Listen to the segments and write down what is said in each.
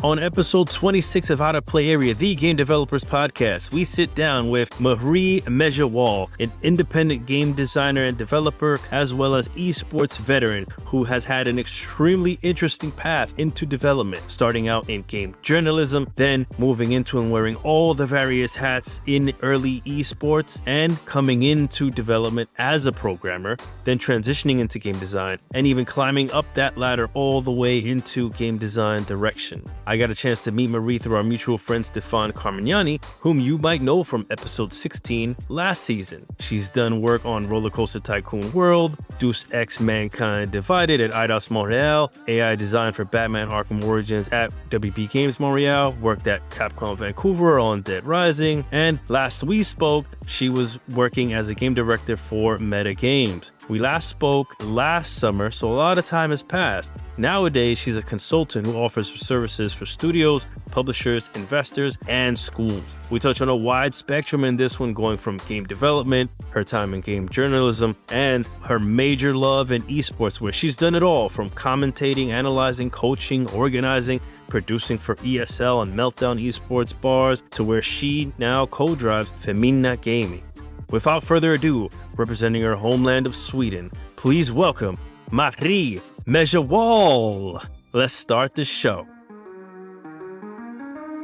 On episode 26 of How to Play Area, the Game Developers Podcast, we sit down with Marie Mejerwall, an independent game designer and developer, as well as eSports veteran who has had an extremely interesting path into development, starting out in game journalism, then moving into and wearing all the various hats in early eSports, and coming into development as a programmer, then transitioning into game design, and even climbing up that ladder all the way into game design direction. I got a chance to meet Marie through our mutual friend Stefan Carmignani, whom you might know from episode 16 last season. She's done work on RollerCoaster Tycoon World, Deus Ex Mankind Divided at Eidos Montreal, AI design for Batman Arkham Origins at WB Games Montreal, worked at Capcom Vancouver on Dead Rising, and last we spoke, she was working as a game director for Meta Games. We last spoke last summer, so a lot of time has passed. Nowadays, she's a consultant who offers her services for studios, publishers, investors, and schools. We touch on a wide spectrum in this one, going from game development, her time in game journalism, and her major love in esports, where she's done it all from commentating, analyzing, coaching, organizing, producing for ESL and Meltdown esports bars, to where she now co-drives Femina Gaming. Without further ado, representing her homeland of Sweden, please welcome Marie Mejerwall. Let's start the show.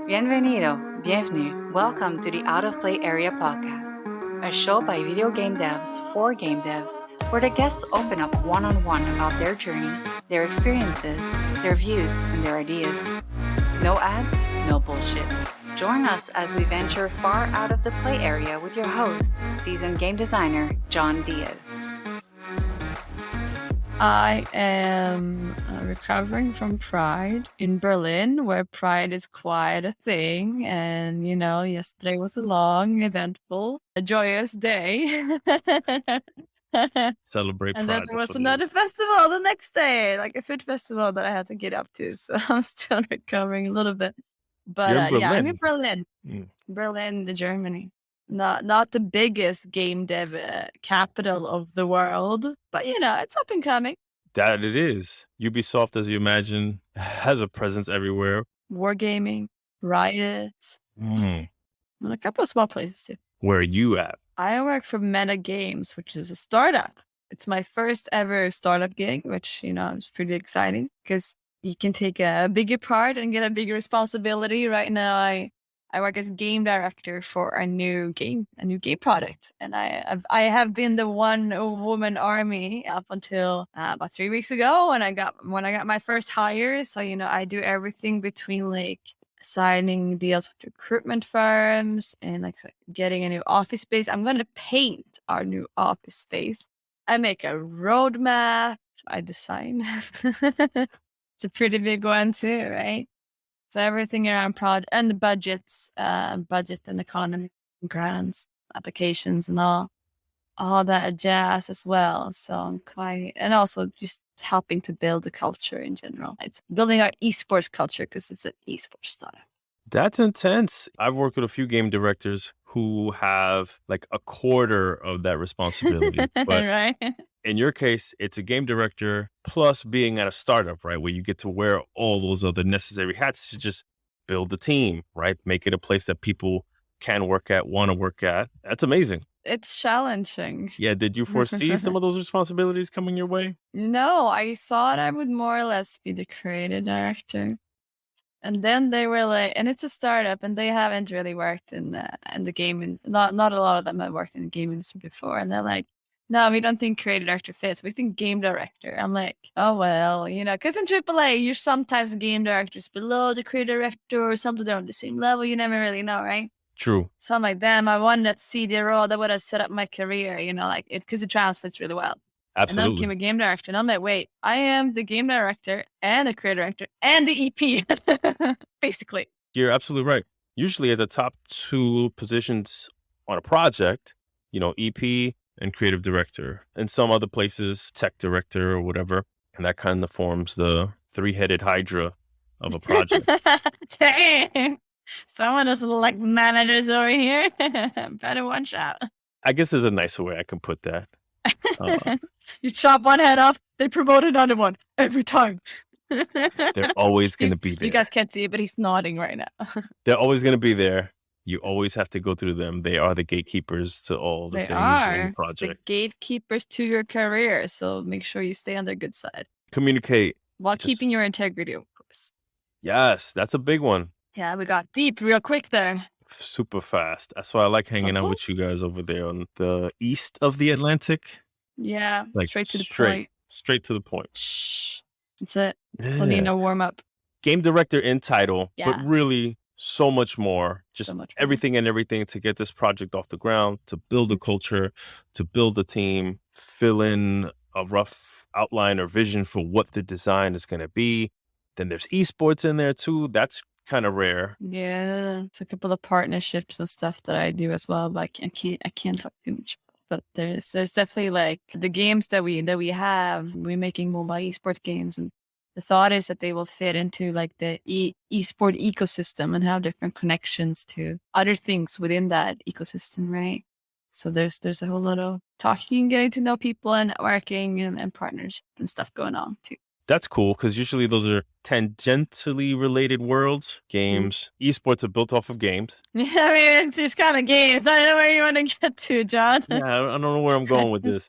Bienvenue. Welcome to the Out of Play Area podcast, a show by video game devs for game devs, where the guests open up one-on-one about their journey, their experiences, their views, and their ideas. No ads, no bullshit. Join us as we venture far out of the play area with your host, seasoned game designer, John Deus. I am recovering from Pride in Berlin, where Pride is quite a thing. And, you know, yesterday was a long, eventful, a joyous day. Celebrate Pride. And then there was another festival the next day, like a food festival that I had to get up to. So I'm still recovering a little bit. But yeah, I'm in Berlin, Berlin, Germany. Not the biggest game dev capital of the world, but you know, it's up and coming. That it is. Ubisoft, as you imagine, has a presence everywhere. Wargaming, Riot, and a couple of small places too. Where are you at? I work for Meta Games, which is a startup. It's my first ever startup gig, which, you know, is pretty exciting because you can take a bigger part and get a bigger responsibility. Right now, I work as game director for a new game product. And I have been the one-woman army up until about 3 weeks ago when I got my first hire. So, you know, I do everything between like signing deals with recruitment firms and like getting a new office space. I'm going to paint our new office space. I make a roadmap. I design. It's a pretty big one too, right? So everything around prod and the budget and economy, grants, applications, and all that jazz as well. So I'm and also just helping to build the culture in general. It's building our esports culture because it's an esports startup. That's intense. I've worked with a few game directors who have like a quarter of that responsibility. But right. In your case, it's a game director plus being at a startup, right? Where you get to wear all those other necessary hats to just build the team, right? Make it a place that people can work at, want to work at. That's amazing. It's challenging. Yeah. Did you foresee some of those responsibilities coming your way? No, I thought I would more or less be the creative director. And then they were like, and it's a startup and they haven't really worked in the gaming. Not a lot of them have worked in the gaming industry before. And they're like, no, we don't think creative director fits. We think game director. I'm like, oh, well, you know, because in AAA, you're sometimes game directors below the creative director or something. They're on the same level. You never really know, right? True. So I'm like, damn, I wanted that CD role that would have set up my career, you know, like it's because it translates really well. Absolutely. And then I became a game director. And I'm like, wait, I am the game director and the creative director and the EP, basically. You're absolutely right. Usually at the top two positions on a project, you know, EP and creative director. In some other places, tech director or whatever. And that kind of forms the three-headed hydra of a project. Dang. Someone doesn't like managers over here. Better watch out. I guess there's a nicer way I can put that. You chop one head off, they promote another one every time. They're always going to be there. You guys can't see it, but he's nodding right now. They're always going to be there. You always have to go through them. They are the gatekeepers to all the They things in are the project. the gatekeepers to your career. So make sure you stay on their good side Communicate. while keeping your integrity, of course. Yes, that's a big one. Yeah, we got deep real quick there. Super fast. That's why I like hanging out with you guys over there on the east of the Atlantic. Yeah, Like straight to the point. Straight to the point. Shh. That's it. Yeah. We'll need no warm up. Game director in title, but really so much more. Just so much more. everything to get this project off the ground, to build a culture, to build a team, fill in a rough outline or vision for what the design is going to be. Then there's esports in there too. That's kind of rare. Yeah, it's a couple of partnerships and stuff that I do as well, but I can't talk too much. But there's definitely like the games that we have. We're making MOBA esport games, and the thought is that they will fit into like the esport ecosystem and have different connections to other things within that ecosystem, right? So there's a whole lot of talking, getting to know people, and networking and partners and stuff going on too. That's cool, because usually those are tangentially related worlds. Games, esports are built off of games. Yeah, I mean, it's kind of games. I don't know where you want to get to, John. Yeah, I don't know where I'm going with this.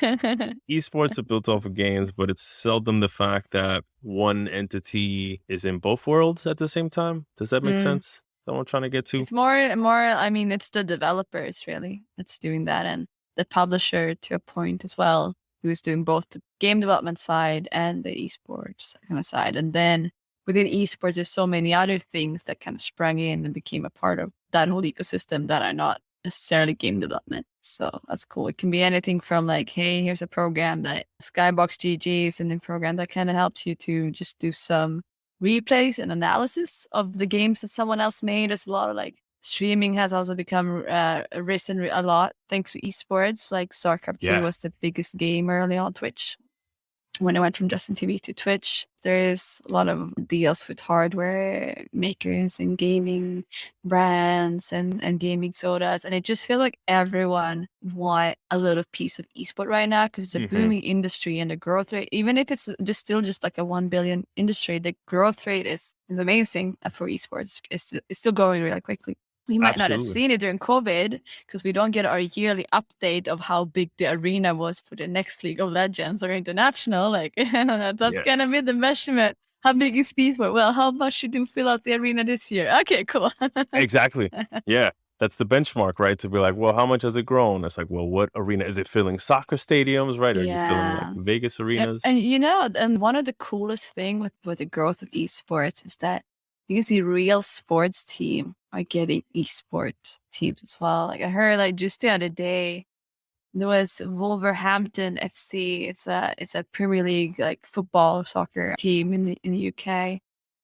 Esports are built off of games, but it's seldom the fact that one entity is in both worlds at the same time. Does that make sense? Is that what I'm trying to get to? It's more, I mean, it's the developers really that's doing that, and the publisher to a point as well, who's doing both the game development side and the esports kind of side. And then within esports, there's so many other things that kind of sprung in and became a part of that whole ecosystem that are not necessarily game development. So that's cool. It can be anything from like, hey, here's a program that Skybox GG's and a program that kind of helps you to just do some replays and analysis of the games that someone else made. There's a lot of like streaming has also become risen a lot thanks to esports. Like StarCraft 2 was the biggest game early on Twitch. When I went from Justin TV to Twitch, there is a lot of deals with hardware makers and gaming brands and gaming sodas. And I just feel like everyone want a little piece of esport right now because it's a booming industry, and the growth rate, even if it's just still just like a 1 billion industry, the growth rate is amazing for esports. It's still growing really quickly. We might not have seen it during COVID because we don't get our yearly update of how big the arena was for the next League of Legends or international. Like that's gonna be the measurement. How big is esports? Well, how much did you fill out the arena this year? Okay, cool. Exactly. Yeah. That's the benchmark, right? To be like, well, how much has it grown? It's like, well, what arena? Is it filling soccer stadiums, right? Are you filling like Vegas arenas? And you know, and one of the coolest thing with the growth of esports is that you can see real sports team are getting esport teams as well. Like I heard like just the other day, there was Wolverhampton FC. It's a Premier League like football soccer team in the UK.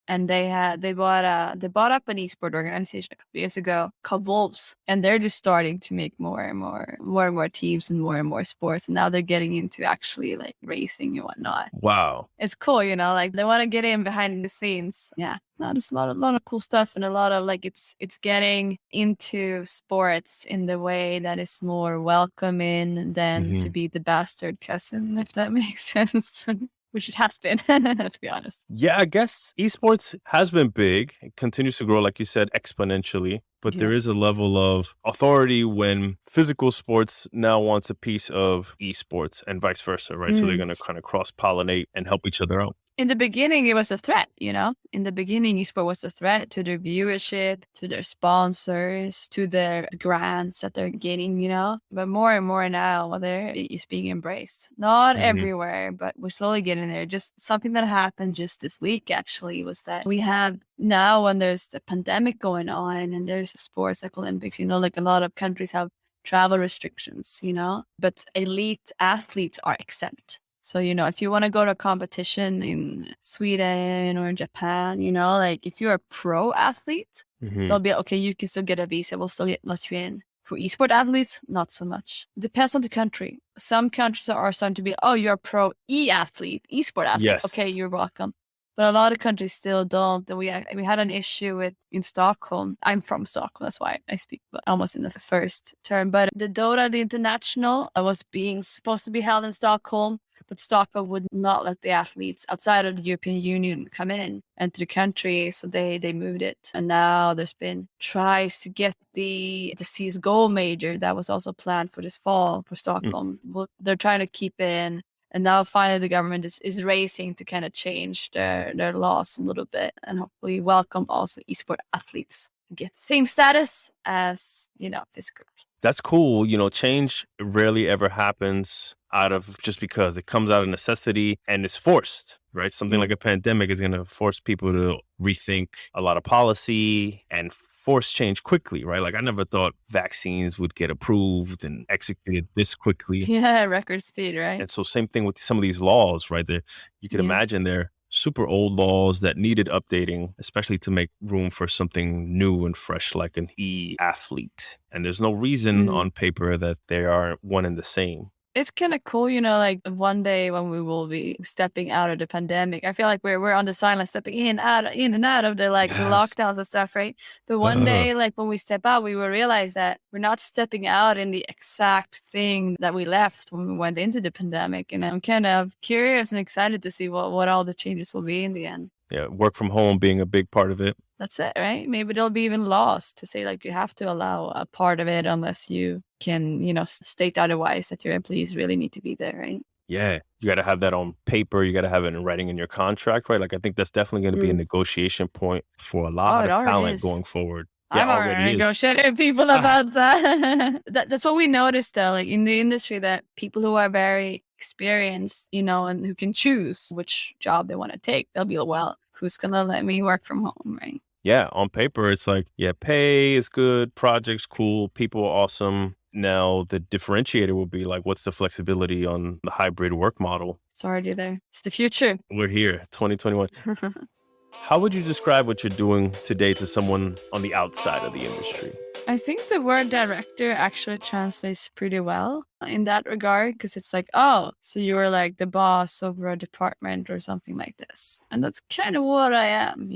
And they bought up an esport organization a couple years ago called Wolves, and they're just starting to make more and more teams and more sports. And now they're getting into actually like racing and whatnot. Wow, it's cool, you know. Like they want to get in behind the scenes. Yeah, no, there's a lot of cool stuff, and a lot of like it's getting into sports in the way that is more welcoming than to be the bastard cousin, if that makes sense. Which it has been, to be honest. Yeah, I guess esports has been big. It continues to grow, like you said, exponentially. But there is a level of authority when physical sports now wants a piece of esports and vice versa, right? So they're going to kind of cross-pollinate and help each other out. In the beginning, it was a threat, you know? In the beginning, esports was a threat to their viewership, to their sponsors, to their grants that they're getting, you know? But more and more now, it's being embraced. Not everywhere, but we're slowly getting there. Just something that happened just this week, actually, was that we have now when there's the pandemic going on and there's sports like Olympics, you know, like a lot of countries have travel restrictions, you know? But elite athletes are exempt. So, you know, if you want to go to a competition in Sweden or Japan, you know, like if you're a pro athlete, they'll be okay, you can still get a visa, we'll still let you in. For esport athletes, not so much. Depends on the country. Some countries are starting to be, oh, you're a pro e-athlete, esport athlete. Yes. Okay, you're welcome. But a lot of countries still don't. And we had an issue in Stockholm. I'm from Stockholm, that's why I speak almost in the first term. But the Dota, the international, was supposed to be held in Stockholm. but Stockholm would not let the athletes outside of the European Union come in enter the country, so they moved it. And now there's been tries to get the CSGO major that was also planned for this fall for Stockholm. Well, they're trying to keep in. And now finally the government is racing to kind of change their laws a little bit and hopefully welcome also esport athletes to get the same status as, physical. That's cool. Change rarely ever happens out of just because it comes out of necessity and it's forced, right? Something like a pandemic is going to force people to rethink a lot of policy and force change quickly, right? Like I never thought vaccines would get approved and executed this quickly. Yeah, record speed, right? And so same thing with some of these laws, right? You can imagine they're super old laws that needed updating, especially to make room for something new and fresh like an e-athlete. And there's no reason on paper that they are one and the same. It's kind of cool, like one day when we will be stepping out of the pandemic. I feel like we're on the sideline stepping in and out of the the lockdowns and stuff, right? But one day, like when we step out, we will realize that we're not stepping out in the exact thing that we left when we went into the pandemic. And I'm kind of curious and excited to see what all the changes will be in the end. Yeah, work from home being a big part of it. That's it, right? Maybe there'll be even laws to say like you have to allow a part of it unless you can, state otherwise that your employees really need to be there, right? Yeah, you got to have that on paper. You got to have it in writing in your contract, right? Like I think that's definitely going to be a negotiation point for a lot of talent going forward. I'm already negotiating with people about that. That's what we noticed though, like in the industry, that people who are very experienced, and who can choose which job they want to take, they'll be like, well, who's going to let me work from home, right? Yeah, on paper, it's like, pay is good, project's cool, people are awesome. Now, the differentiator will be like, what's the flexibility on the hybrid work model? It's already there. It's the future. We're here, 2021. How would you describe what you're doing today to someone on the outside of the industry? I think the word director actually translates pretty well in that regard, because it's like, oh, so you're like the boss over a department or something like this. And that's kind of what I am,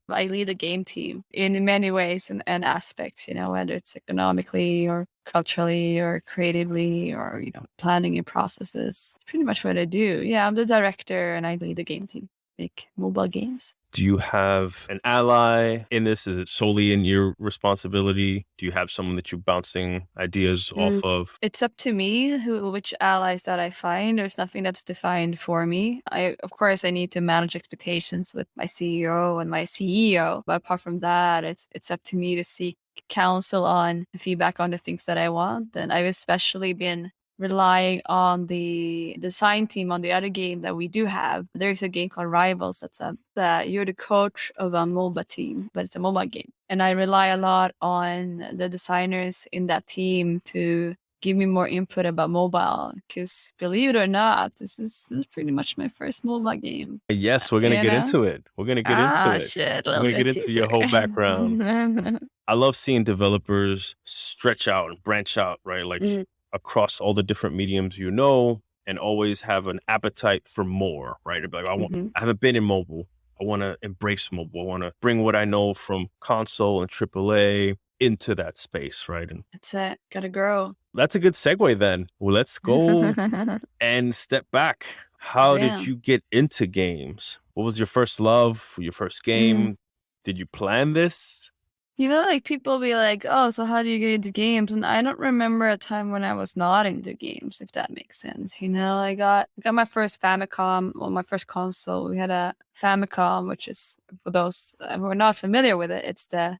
I lead a game team in many ways and aspects, whether it's economically or culturally or creatively or, planning and processes. Pretty much what I do. Yeah, I'm the director and I lead the game team, make mobile games. Do you have an ally in this? Is it solely in your responsibility? Do you have someone that you're bouncing ideas off of? It's up to me which allies that I find. There's nothing that's defined for me. Of course, I need to manage expectations with my CEO and my CEO. But apart from that, it's up to me to seek counsel on feedback on the things that I want. And I've especially been relying on the design team on the other game that we do have. There's a game called Rivals you're the coach of a MOBA team, but it's a MOBA game. And I rely a lot on the designers in that team to give me more input about mobile, because believe it or not, this is pretty much my first MOBA game. Yes, we're going to get into it. We're going to get into it. Shit, we're going to get into your whole background. I love seeing developers stretch out and branch out, right? Like across all the different mediums, and always have an appetite for more, right? Like, I haven't been in mobile. I want to embrace mobile. I want to bring what I know from console and AAA into that space, right? And that's it. Gotta grow. That's a good segue then. Well, let's go and step back. How did you get into games? What was your first love, your first game? Did you plan this? Like people be like, oh, so how do you get into games? And I don't remember a time when I was not into games, if that makes sense. I got my first Famicom, my first console. We had a Famicom, which is, for those who are not familiar with it, it's the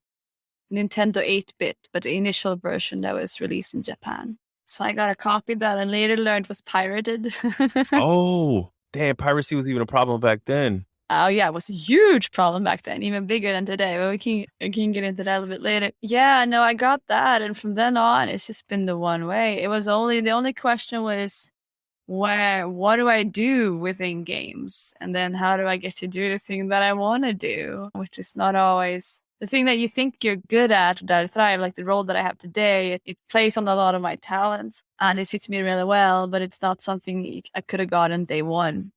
Nintendo 8-bit, but the initial version that was released in Japan. So I got a copy that I later learned was pirated. Oh, damn, piracy was even a problem back then. Oh yeah, it was a huge problem back then, even bigger than today. But we can get into that a little bit later. Yeah, no, I got that, and from then on, it's just been the one way. The only question was, what do I do within games, and then how do I get to do the thing that I want to do, which is not always the thing that you think you're good at, that I thrive, like the role that I have today. It plays on a lot of my talents, and it fits me really well. But it's not something I could have gotten day one,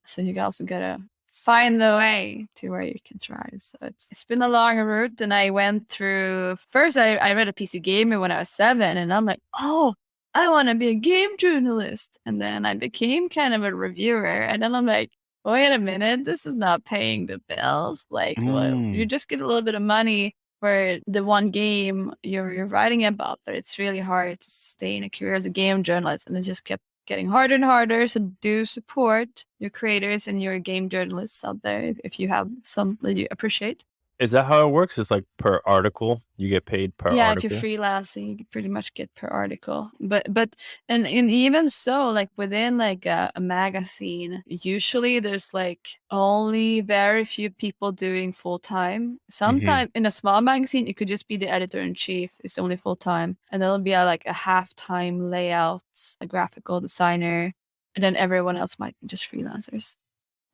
So you also gotta find the way to where you can thrive. So it's been a long route, and I went through. First, I read a PC Gamer when I was 7, and I'm like, oh, I want to be a game journalist. And then I became kind of a reviewer. And then I'm like, wait a minute, this is not paying the bills. Like, well, you just get a little bit of money for the one game you're writing about, but it's really hard to stay in a career as a game journalist. And it just kept getting harder and harder. So do support your creators and your game journalists out there if you have some that you appreciate. Is that how it works? It's like per article, you get paid per Yeah, article? if you're freelancing, you pretty much get per article. But and even so, like within like a magazine, usually there's like only very few people doing full time. Sometimes in a small magazine, it could just be the editor-in-chief is only full time, and there'll be like a half-time layout, a graphical designer, and then everyone else might be just freelancers.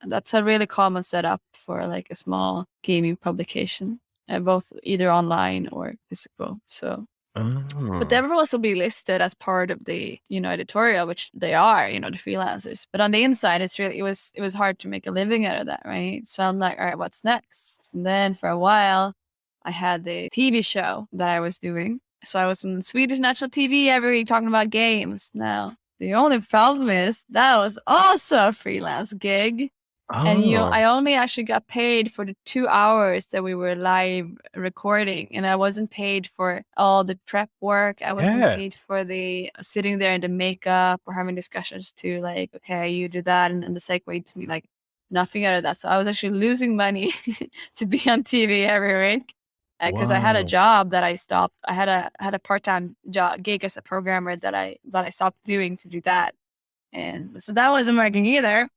And that's a really common setup for like a small gaming publication, both either online or physical. So, but they will also be listed as part of the editorial, which they are, the freelancers. But on the inside, it was hard to make a living out of that, right? So I'm like, all right, what's next? And then for a while, I had the TV show that I was doing. So I was on Swedish national TV every week talking about games. Now the only problem is that was also a freelance gig. And I only actually got paid for the 2 hours that we were live recording, and I wasn't paid for all the prep work. I wasn't paid for the sitting there in the makeup or having discussions to like, okay, you do that, and the segue to me, like nothing out of that. So I was actually losing money to be on TV every week because I had a job that I stopped. I had a part-time job gig as a programmer that I stopped doing to do that, and so that wasn't working either.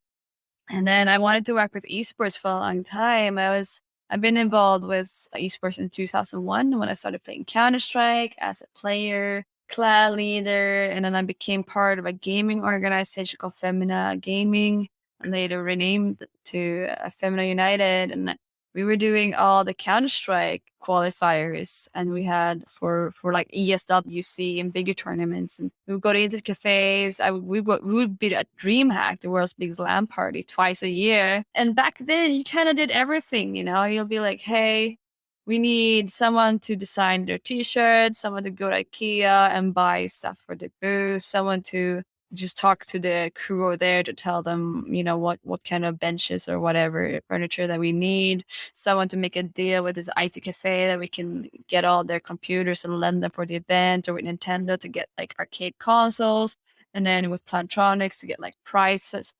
And then I wanted to work with esports for a long time. I've been involved with esports in 2001 when I started playing Counter-Strike as a player, clan leader, and then I became part of a gaming organization called Femina Gaming, and later renamed to Femina United. And we were doing all the Counter-Strike qualifiers, and we had for like ESWC and bigger tournaments, and we would go to internet cafes. We would be at Dreamhack, the world's biggest LAN party, twice a year. And back then, you kind of did everything, You'll be like, hey, we need someone to design their T-shirts, someone to go to IKEA and buy stuff for the booth, someone to just talk to the crew over there to tell them, what kind of benches or whatever furniture that we need. Someone to make a deal with this IT cafe that we can get all their computers and lend them for the event, or with Nintendo to get like arcade consoles. And then with Plantronics to get like prices,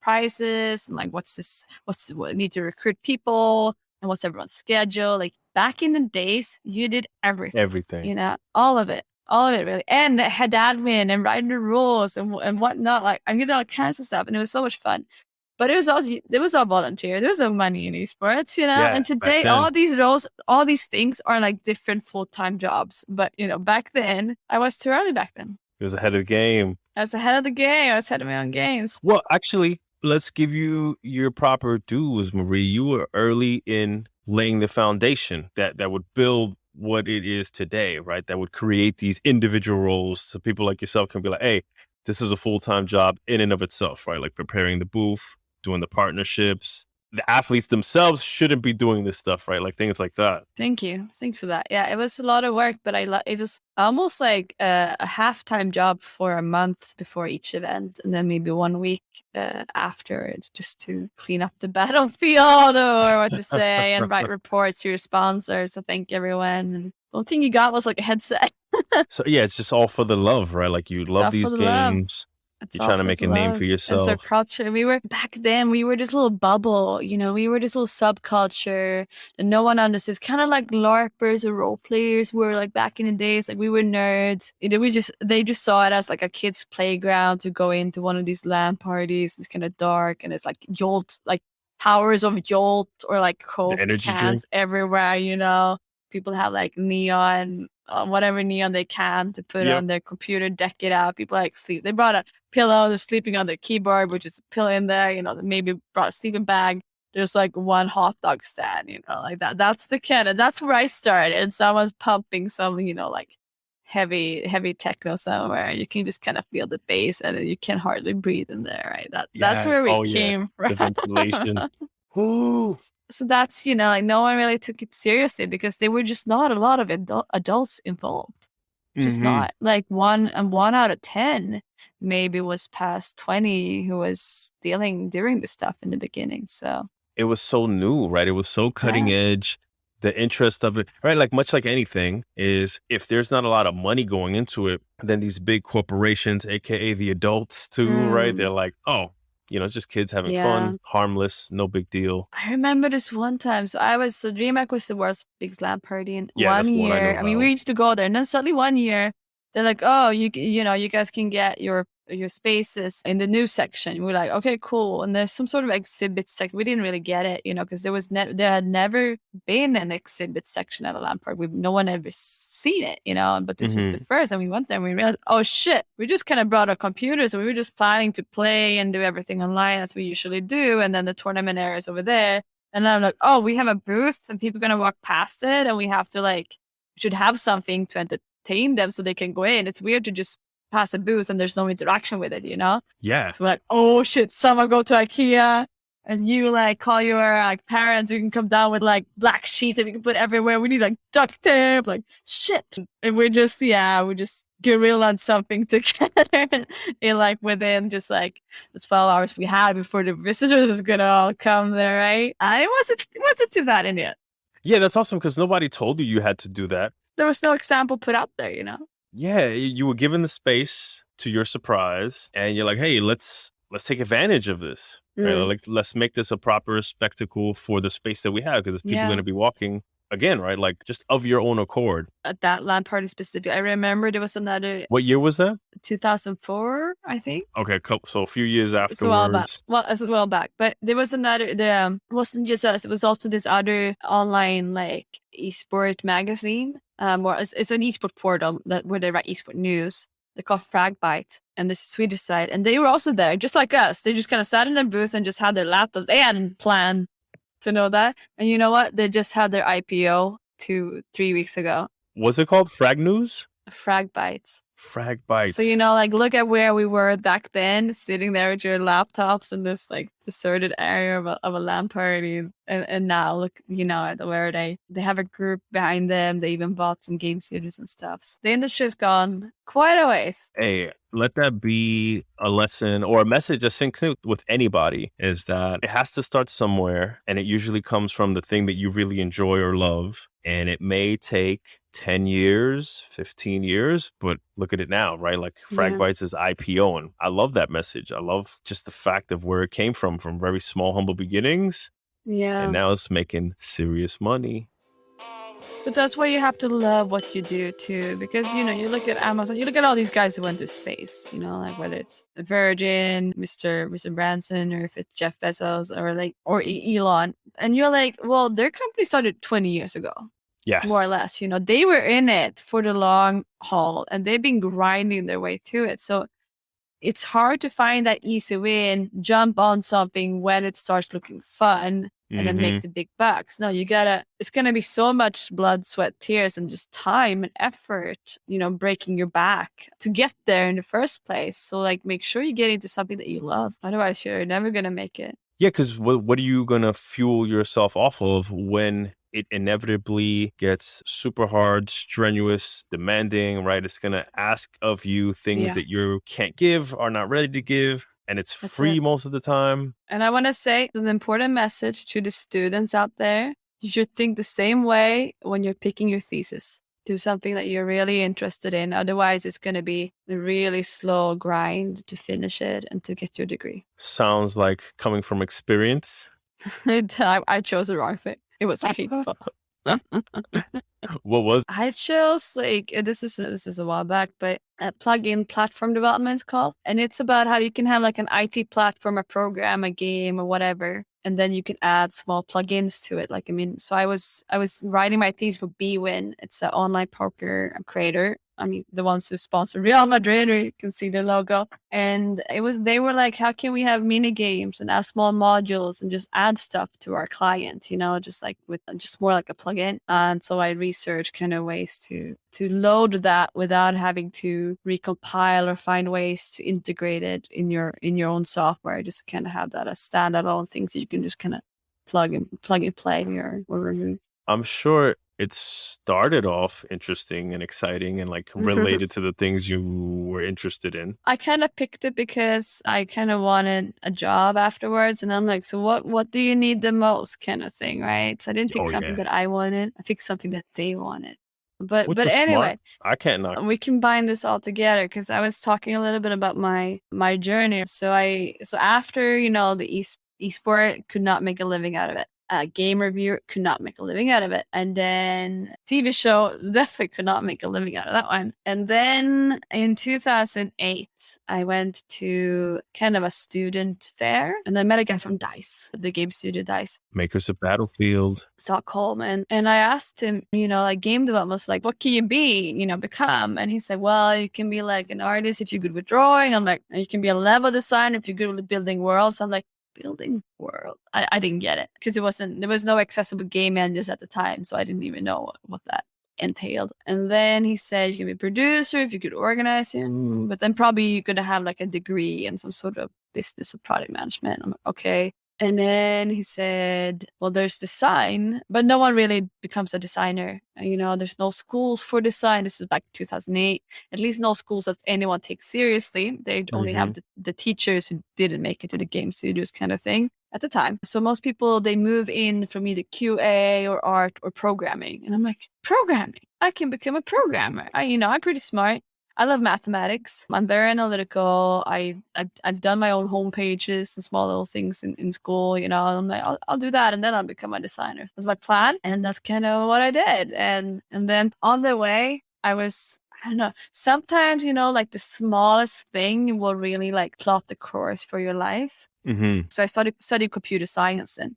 and like what need to recruit people and what's everyone's schedule. Like back in the days, you did everything. All of it. All of it, really. And had admin and writing the rules and whatnot. Like, I did all kinds of stuff, and it was so much fun. But it was all volunteer. There was no money in esports, Yeah, and today, all these roles, all these things are like different full-time jobs. But, back then, I was too early back then. It was ahead of the game. I was ahead of the game. I was ahead of my own games. Well, actually, let's give you your proper dues, Marie. You were early in laying the foundation that would build what it is today, right? That would create these individual roles so people like yourself can be like, hey, this is a full-time job in and of itself, right? Like preparing the booth, doing the partnerships. The athletes themselves shouldn't be doing this stuff, right? Like things like that. Thank you. Thanks for that. Yeah, it was a lot of work, but it was almost like a half-time job for a month before each event, and then maybe 1 week afterwards, just to clean up the battlefield or what to say and write reports to your sponsors. So thank everyone. And the only thing you got was like a headset. So yeah, it's just all for the love, right? Like you love these games. You're trying to make a name for yourself. It's our culture. Back then, we were this little bubble, we were this little subculture that no one understood. Kind of like LARPers or role players were like back in the days. Like we were nerds. They just saw it as like a kid's playground to go into one of these LAN parties. It's kind of dark and it's like Jolt, like towers of Jolt or like Coke cans everywhere, People have like neon, whatever neon they can to put on their computer, deck it out. People like sleep. They brought a pillow. They're sleeping on their keyboard, which is a pillow in there. They maybe brought a sleeping bag. There's like one hot dog stand, like that. That's the kind of, that's where I started. And someone's pumping some, like heavy techno somewhere. You can just kind of feel the bass and you can hardly breathe in there, right? That's where we came from. The ventilation. Ooh. So that's, like no one really took it seriously because there were just not a lot of adults involved. Just not. Like one out of 10 maybe was past 20 who was doing the stuff in the beginning. So it was so new, right? It was so cutting edge. The interest of it, right? Like much like anything is if there's not a lot of money going into it, then these big corporations, AKA the adults too, right? They're like, oh, just kids having fun, harmless, no big deal. I remember this one time. So Dreamhack was the world's biggest LAN party in that's one the one I know year. I mean, we used to go there, and then suddenly one year they're like, oh, you guys can get your spaces in the news section. We're like, okay, cool. And there's some sort of exhibit section. We didn't really get it, because there had never been an exhibit section at a LAN party. No one ever seen it, but this was the first, and we went there and we realized, oh shit, we just kind of brought our computers and we were just planning to play and do everything online as we usually do. And then the tournament area is over there. And I'm like, oh, we have a booth and people are going to walk past it and we have to we should have something to entertain them so they can go in. It's weird to just pass a booth and there's no interaction with it, Yeah. So we're like, oh shit, someone go to IKEA and you call your parents who can come down with black sheets that we can put everywhere. We need duct tape, shit. And we're just guerrilla something together in within just the 12 hours we had before the visitors was gonna all come there, right? It wasn't too bad in it. Yeah, that's awesome because nobody told you had to do that. There was no example put out there, Yeah, you were given the space to your surprise, and you're like, hey, let's take advantage of this. Right? Let's make this a proper spectacle for the space that we have because people are going to be walking again, right? Just of your own accord. At that LAN party specifically, I remember there was another. What year was that? 2004, I think. Okay, so a few years afterwards. It's a while back. But there was another. It wasn't just us. It was also this other online eSport magazine. It's an eSport portal where they write eSport news. They're called Fragbite, and this is Swedish side. And they were also there, just like us. They just kind of sat in their booth and just had their laptops. They hadn't planned to know that. And you know what? They just had their IPO 2-3 weeks ago. Was it called Frag News? Fragbites. Fragbites. So, look at where we were back then, sitting there with your laptops in this deserted area of a LAN party. And now look, at where they have a group behind them. They even bought some game studios and stuff. So the industry's gone quite a ways. Hey, let that be a lesson or a message that sinks in with anybody is that it has to start somewhere. And it usually comes from the thing that you really enjoy or love. And it may take 10 years, 15 years, but look at it now, right? Fragbites is IPO. And I love that message. I love just the fact of where it came from very small, humble beginnings. Yeah. And now it's making serious money. But that's why you have to love what you do too, because you look at Amazon, you look at all these guys who went to space, whether it's Virgin, Mr. Branson, or if it's Jeff Bezos or Elon, and you're like, well, their company started 20 years ago. Yes. More or less, they were in it for the long haul and they've been grinding their way to it. So it's hard to find that easy win, jump on something when it starts looking fun and then make the big bucks. No, it's going to be so much blood, sweat, tears, and just time and effort, breaking your back to get there in the first place. So make sure you get into something that you love. Otherwise, you're never going to make it. Yeah, because what are you going to fuel yourself off of when it inevitably gets super hard, strenuous, demanding, right? It's going to ask of you things that you can't give, are not ready to give. And it's free most of the time. And I want to say an important message to the students out there. You should think the same way when you're picking your thesis. Do something that you're really interested in. Otherwise, it's going to be a really slow grind to finish it and to get your degree. Sounds like coming from experience. I chose the wrong thing. It was hateful. What was? I chose this is a while back, but a plugin platform development is called, and it's about how you can have an IT platform, a program, a game, or whatever, and then you can add small plugins to it. So I was writing my thesis for BWin. It's an online poker creator. The ones who sponsor Real Madrid, or you can see their logo. And they were like, how can we have mini games and add small modules and just add stuff to our client, just more like a plugin. And so I researched kind of ways to load that without having to recompile or find ways to integrate it in your own software. Just kind of have that as standalone things that you can just kind of plug and play or remove. I'm sure It started off interesting and exciting and like related to the things you were interested in. I kind of picked it because I kind of wanted a job afterwards, and I'm like, so what do you need the most, kind of thing, right? So I didn't pick something that I wanted. I picked something that they wanted. But anyway, smart. I can't knock. we combine this all together because I was talking a little bit about my journey. So after the esport, could not make a living out of it. Game reviewer, could not make a living out of it. And then TV show, definitely could not make a living out of that one. And then in 2008, I went to kind of a student fair, and I met a guy from DICE, the game studio DICE. Makers of Battlefield. Stockholm. And I asked him, like game development, like, what can you be, become? And he said, well, you can be like an artist if you're good with drawing. I'm like, you can be a level designer if you're good with building worlds. I'm like, building world? I didn't get it because there was no accessible game engines at the time. So I didn't even know what that entailed. And then he said, you can be a producer if you could organize him, but then probably you're going to have like a degree in some sort of business or product management. I'm like, okay. And then he said, well, there's design, but no one really becomes a designer. There's no schools for design. This is back 2008. At least no schools that anyone takes seriously. They only have the teachers who didn't make it to the game studios kind of thing at the time. So most people, they move in from either QA or art or programming. And I'm like, programming? I can become a programmer. I'm pretty smart. I love mathematics. I'm very analytical. I've done my own home pages and small little things in school. I'm like, I'll do that, and then I'll become a designer. That's my plan, and that's kind of what I did. And then on the way, I don't know. Sometimes like the smallest thing will really like plot the course for your life. So I studied computer science, and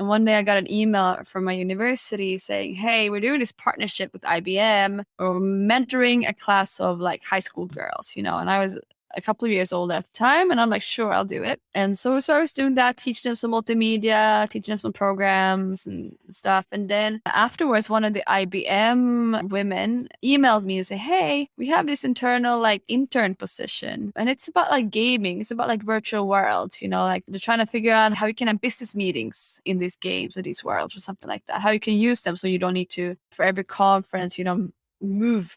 one day I got an email from my university saying, hey, we're doing this partnership with IBM or mentoring a class of like high school girls, and I was a couple of years old at the time, and I'm like, sure, I'll do it. And so I was doing that, teaching them some multimedia, teaching them some programs and stuff. And then afterwards, one of the IBM women emailed me and said, hey, we have this internal like intern position, and it's about like gaming. It's about like virtual worlds, like they're trying to figure out how you can have business meetings in these games or these worlds or something like that, how you can use them so you don't need to, for every conference,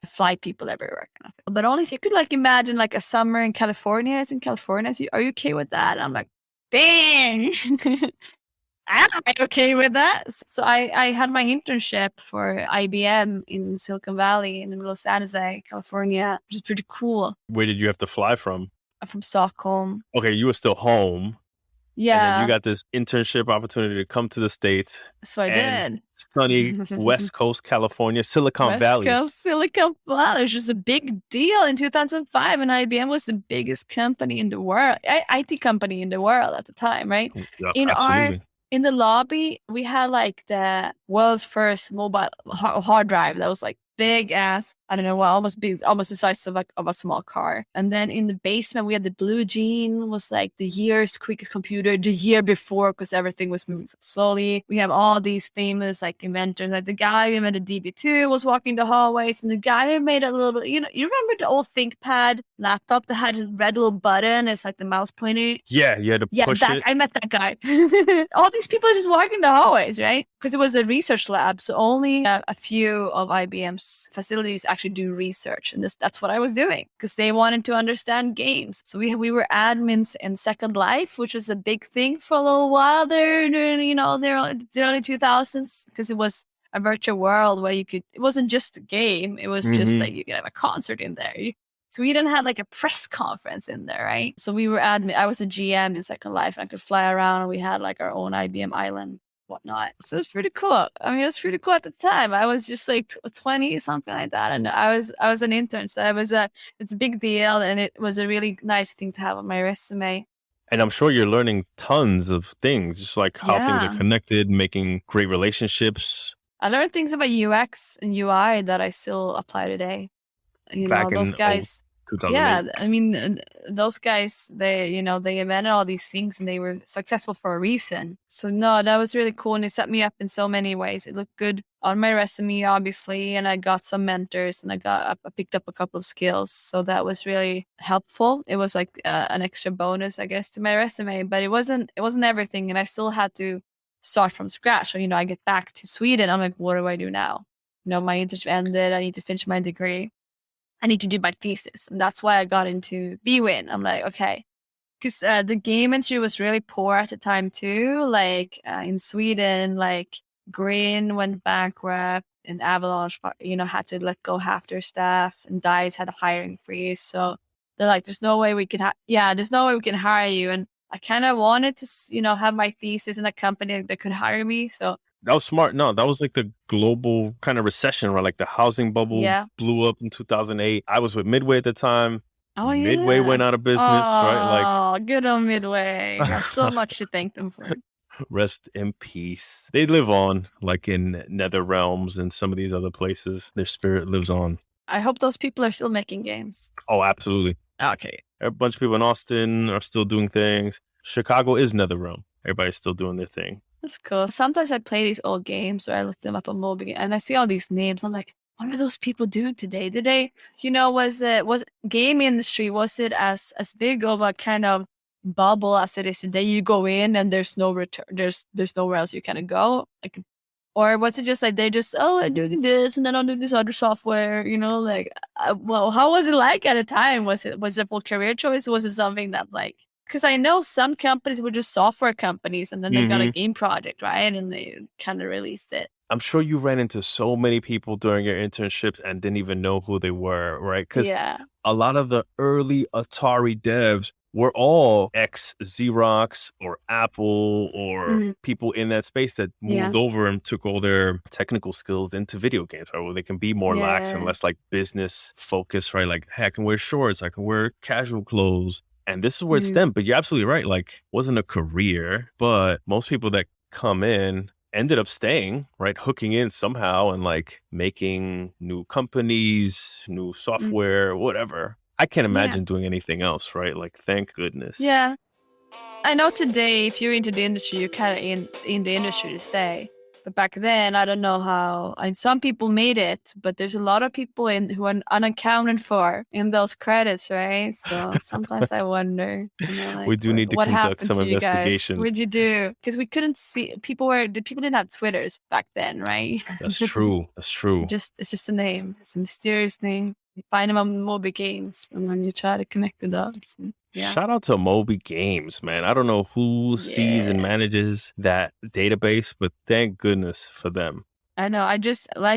fly people everywhere kind of thing. But only if you could like imagine like a summer in California. It's in California. So are you okay with that? And I'm like, dang. I'm okay with that. So I had my internship for IBM in Silicon Valley in Los Angeles, California, which is pretty cool. Where did you have to fly from? I'm from Stockholm. Okay, you were still home. Yeah. And then you got this internship opportunity to come to the States. So I did. Sunny West Coast California, Silicon Valley. Silicon Valley. It was just a big deal in 2005, and IBM was the biggest company in the world, IT company in the world at the time, right? Yeah, in the lobby, we had like the world's first mobile hard drive that was like big ass, I don't know what, almost the size of a small car. And then in the basement, we had the Blue Gene, was like the year's quickest computer the year before because everything was moving so slowly. We have all these famous like inventors, like the guy who invented DB2 was walking the hallways, and the guy who made a little bit, you remember the old ThinkPad laptop that had a red little button? It's like the mouse pointer. Yeah, you had to push it. I met that guy. All these people are just walking the hallways, right? Because it was a research lab, so only a few of IBM's facilities actually do research, and that's what I was doing because they wanted to understand games. So we were admins in Second Life, which was a big thing for a little while there during the early 2000s, because it was a virtual world where it wasn't just a game, it was just like you could have a concert in there. Sweden had like a press conference in there, right? So we were admin. I was a GM in Second Life, and I could fly around, and we had like our own IBM island, whatnot. So it's pretty cool. I mean, it was pretty cool at the time. I was just like 20, something like that, and I was an intern, so it's a big deal, and it was a really nice thing to have on my resume. And I'm sure you're learning tons of things, just like how things are connected, making great relationships. I learned things about UX and UI that I still apply today. Those guys. Yeah, I mean, those guys, they invented all these things, and they were successful for a reason. So no, that was really cool, and it set me up in so many ways. It looked good on my resume, obviously, and I got some mentors, and I picked up a couple of skills. So that was really helpful. It was like an extra bonus, I guess, to my resume, but it wasn't everything, and I still had to start from scratch. So I get back to Sweden, I'm like, what do I do now? my internship ended. I need to finish my degree. I need to do my thesis. And that's why I got into BWin. I'm like, okay. Because the game industry was really poor at the time too. Like in Sweden, like Green went bankrupt and Avalanche, had to let go half their staff, and DICE had a hiring freeze. So they're like, there's no way we can hire you. And I kind of wanted to, have my thesis in a company that could hire me. So that was smart. No, that was like the global kind of recession, right? Like the housing bubble blew up in 2008. I was with Midway at the time. Oh, Midway went out of business, right? Like, good on Midway. I have so much to thank them for. Rest in peace. They live on, like in Nether Realms and some of these other places. Their spirit lives on. I hope those people are still making games. Oh, absolutely. Okay. A bunch of people in Austin are still doing things. Chicago is Netherrealm. Everybody's still doing their thing. That's cool. Sometimes I play these old games, or I look them up on MOBA, and I see all these names. I'm like, what are those people doing today? Did they, was game industry, was it as big of a kind of bubble as it is today? You go in and there's no return. There's nowhere else you can go. Like, or was it just like they just, I'm doing this and then I'm doing this other software, well, how was it like at a time? Was it a full career choice? Was it something that like, because I know some companies were just software companies and then they got a game project, right? And they kind of released it. I'm sure you ran into so many people during your internships and didn't even know who they were, right? Because a lot of the early Atari devs were all ex-Xerox or Apple or people in that space that moved over and took all their technical skills into video games, right? Where they can be more lax and less like business focused, right? Like, hey, I can wear shorts, I can wear casual clothes. And this is where it stemmed. But you're absolutely right. Like, it wasn't a career, but most people that come in ended up staying, right? Hooking in somehow and like making new companies, new software, whatever. I can't imagine doing anything else, right? Like, thank goodness. Yeah. I know today, if you're into the industry, you're kind of in the industry to stay. But back then, I don't know how. And some people made it, but there's a lot of people who are unaccounted for in those credits, right? So sometimes I wonder. Like, we do need to conduct some investigations. What did you do? Because we couldn't see. People didn't have Twitters back then, right? That's true. That's true. It's just a name. It's a mysterious name. You find them on MOBA Games, and then you try to connect the dots. Shout out to MOBA Games, man. I don't know who sees and manages that database, but thank goodness for them. I know. I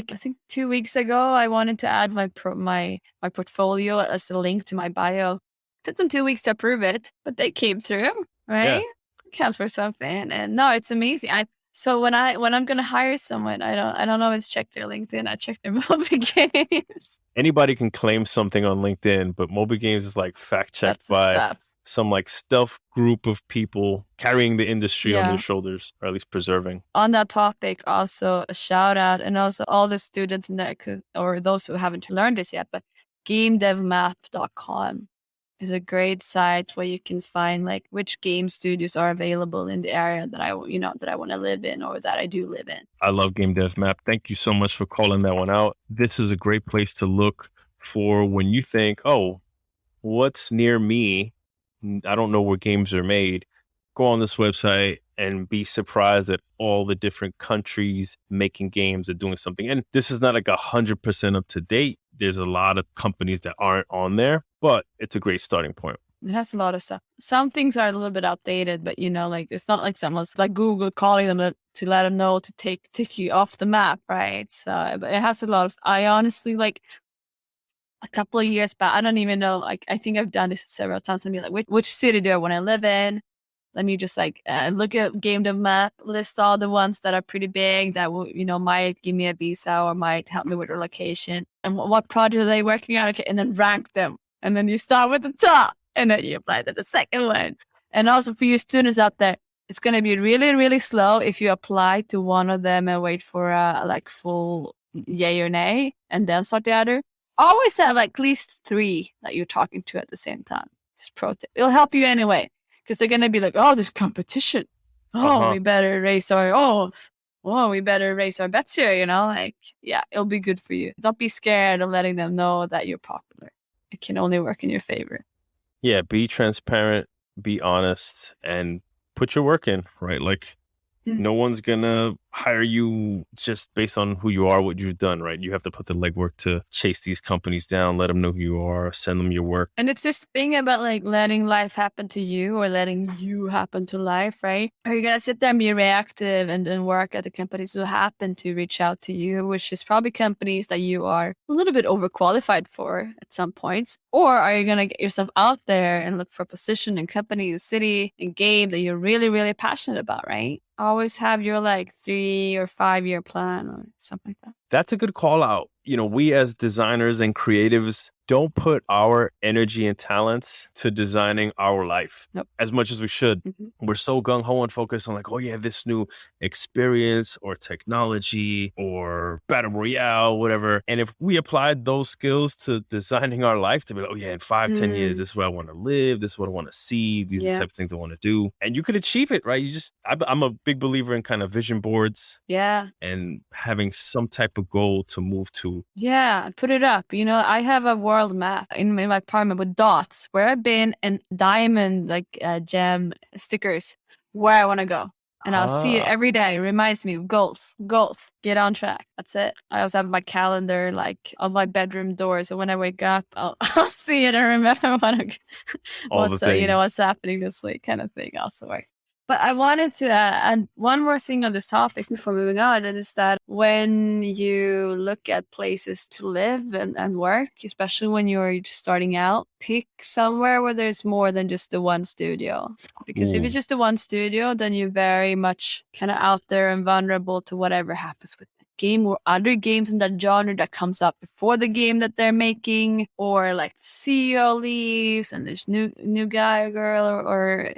think 2 weeks ago, I wanted to add my portfolio as a link to my bio. It took them 2 weeks to approve it, but they came through, right? Yeah. Counts for something. And no, it's amazing. So when I'm gonna hire someone, I don't always check their LinkedIn. I check their MOBA Games. Anybody can claim something on LinkedIn, but MOBA Games is like fact checked by some like stealth group of people carrying the industry on their shoulders, or at least preserving. On that topic, also a shout out, and also all the students in there, or those who haven't learned this yet, but gamedevmap.com is a great site where you can find like which game studios are available in the area that I want to live in, or that I do live in. I love Game Dev Map. Thank you so much for calling that one out. This is a great place to look for when you think, oh, what's near me? I don't know where games are made. Go on this website and be surprised at all the different countries making games or doing something. And this is not like 100% up to date. There's a lot of companies that aren't on there, but it's a great starting point. It has a lot of stuff. Some things are a little bit outdated, but like it's not like someone's like Google calling them to let them know to take you off the map, right? So but it has a lot of. I honestly like a couple of years back. I don't even know. Like I think I've done this several times. And be like, which city do I want to live in? Let me just like look at Game Dev Map, list all the ones that are pretty big that will, might give me a visa or might help me with a location. And what project are they working on? Okay, and then rank them. And then you start with the top, and then you apply to the second one. And also for you students out there, it's going to be really, really slow if you apply to one of them and wait for like full yay or nay, and then start the other. Always have at least 3 that you're talking to at the same time. Just pro tip. It'll help you anyway. Because they're going to be like, oh, there's competition. Oh, we better raise we better raise our bets here, Like, yeah, it'll be good for you. Don't be scared of letting them know that you're popular. It can only work in your favor. Yeah, be transparent, be honest, and put your work in, right? Like, No one's gonna hire you just based on who you are, what you've done, right? You have to put the legwork to chase these companies down, let them know who you are, send them your work. And it's this thing about like letting life happen to you or letting you happen to life, right? Are you gonna sit there and be reactive and work at the companies who happen to reach out to you, which is probably companies that you are a little bit overqualified for at some points? Or are you gonna get yourself out there and look for a position in company, city, and game that you're really, really passionate about, right? Always have your like 3 or 5 year plan or something like that. That's a good call out. We as designers and creatives don't put our energy and talents to designing our life as much as we should. We're so gung-ho and focused on like, oh yeah, this new experience or technology or battle royale, whatever. And if we applied those skills to designing our life to be like, oh yeah, in 5-10 years, this is where I want to live. This is what I want to see. These are the type of things I want to do. And you could achieve it, right? I'm a big believer in kind of vision boards. Yeah. And having some type of goal to move to. Yeah, put it up. I have a world map in my apartment with dots where I've been and diamond gem stickers where I want to go. And I'll see it every day. It reminds me of goals, get on track. That's it. I also have my calendar like on my bedroom door. So when I wake up, I'll see it and remember what's happening this week kind of thing also works. But I wanted to add one more thing on this topic before moving on, and it's that when you look at places to live and work, especially when you're just starting out, pick somewhere where there's more than just the one studio. Because if it's just the one studio, then you're very much kind of out there and vulnerable to whatever happens with the game or other games in that genre that comes up before the game that they're making, or like CEO leaves and this new guy or girl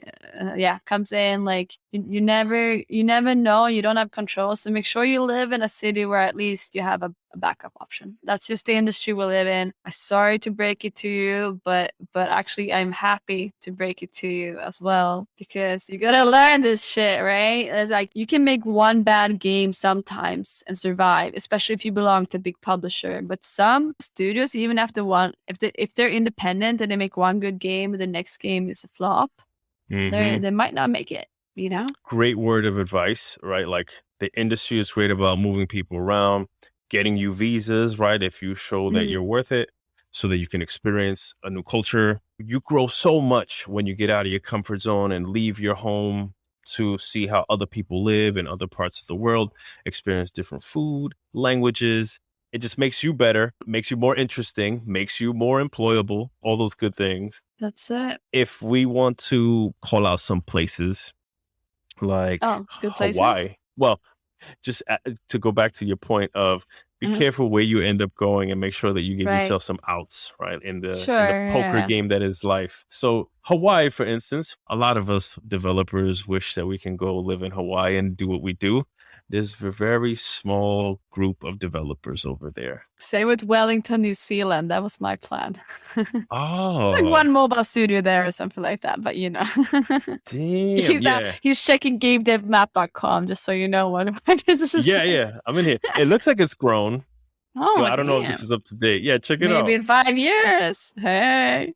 comes in. Like you never know, you don't have control. So make sure you live in a city where at least you have a backup option. That's just the industry we live in. I'm sorry to break it to you, but actually I'm happy to break it to you as well, because you gotta learn this shit, right? It's like you can make one bad game sometimes and survive, especially if you belong to a big publisher. But some studios, even after one, if they're independent and they make one good game, the next game is a flop, they might not make it. Great word of advice, right? Like the industry is great about moving people around, getting you visas, right? If you show that you're worth it, so that you can experience a new culture. You grow so much when you get out of your comfort zone and leave your home to see how other people live in other parts of the world, experience different food, languages. It just makes you better, makes you more interesting, makes you more employable, all those good things. That's it. If we want to call out some places like good places? Hawaii, well, just to go back to your point of be careful where you end up going and make sure that you give yourself some outs, right? In the poker game that is life. So Hawaii, for instance, a lot of us developers wish that we can go live in Hawaii and do what we do. There's a very small group of developers over there. Same with Wellington, New Zealand. That was my plan. Oh. Like one mobile studio there or something like that. But Damn, he's checking GameDevMap.com just so you know what this is. Yeah. I'm in here. It looks like it's grown. Oh, I don't know if this is up to date. Yeah, check it out. Maybe in 5 years. Hey,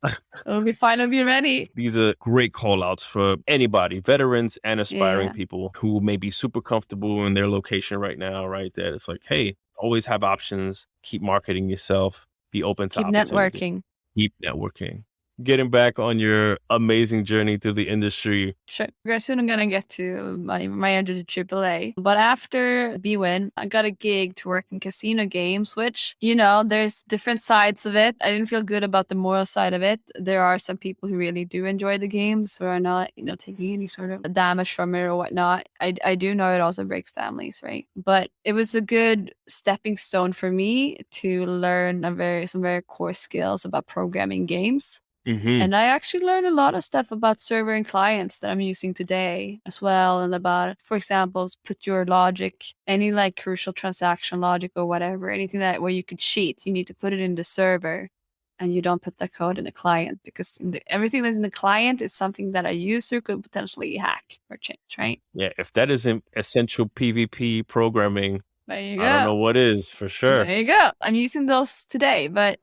it'll be fine. It'll be ready. These are great call outs for anybody, veterans and aspiring people who may be super comfortable in their location right now, right? That it's like, hey, always have options. Keep marketing yourself. Be open to networking. Keep networking. Getting back on your amazing journey through the industry. Sure. Soon I'm going to get to my entry to AAA. But after BWin, I got a gig to work in casino games, which, there's different sides of it. I didn't feel good about the moral side of it. There are some people who really do enjoy the games who are not, taking any sort of damage from it or whatnot. I do know it also breaks families, right? But it was a good stepping stone for me to learn some very core skills about programming games. And I actually learned a lot of stuff about server and clients that I'm using today as well. And about, for example, put your logic, any like crucial transaction logic or whatever, anything where you could cheat, you need to put it in the server and you don't put that code in the client, because everything that's in the client is something that a user could potentially hack or change, right? Yeah, if that isn't essential PvP programming, there you go. I don't know what is, for sure. There you go. I'm using those today, but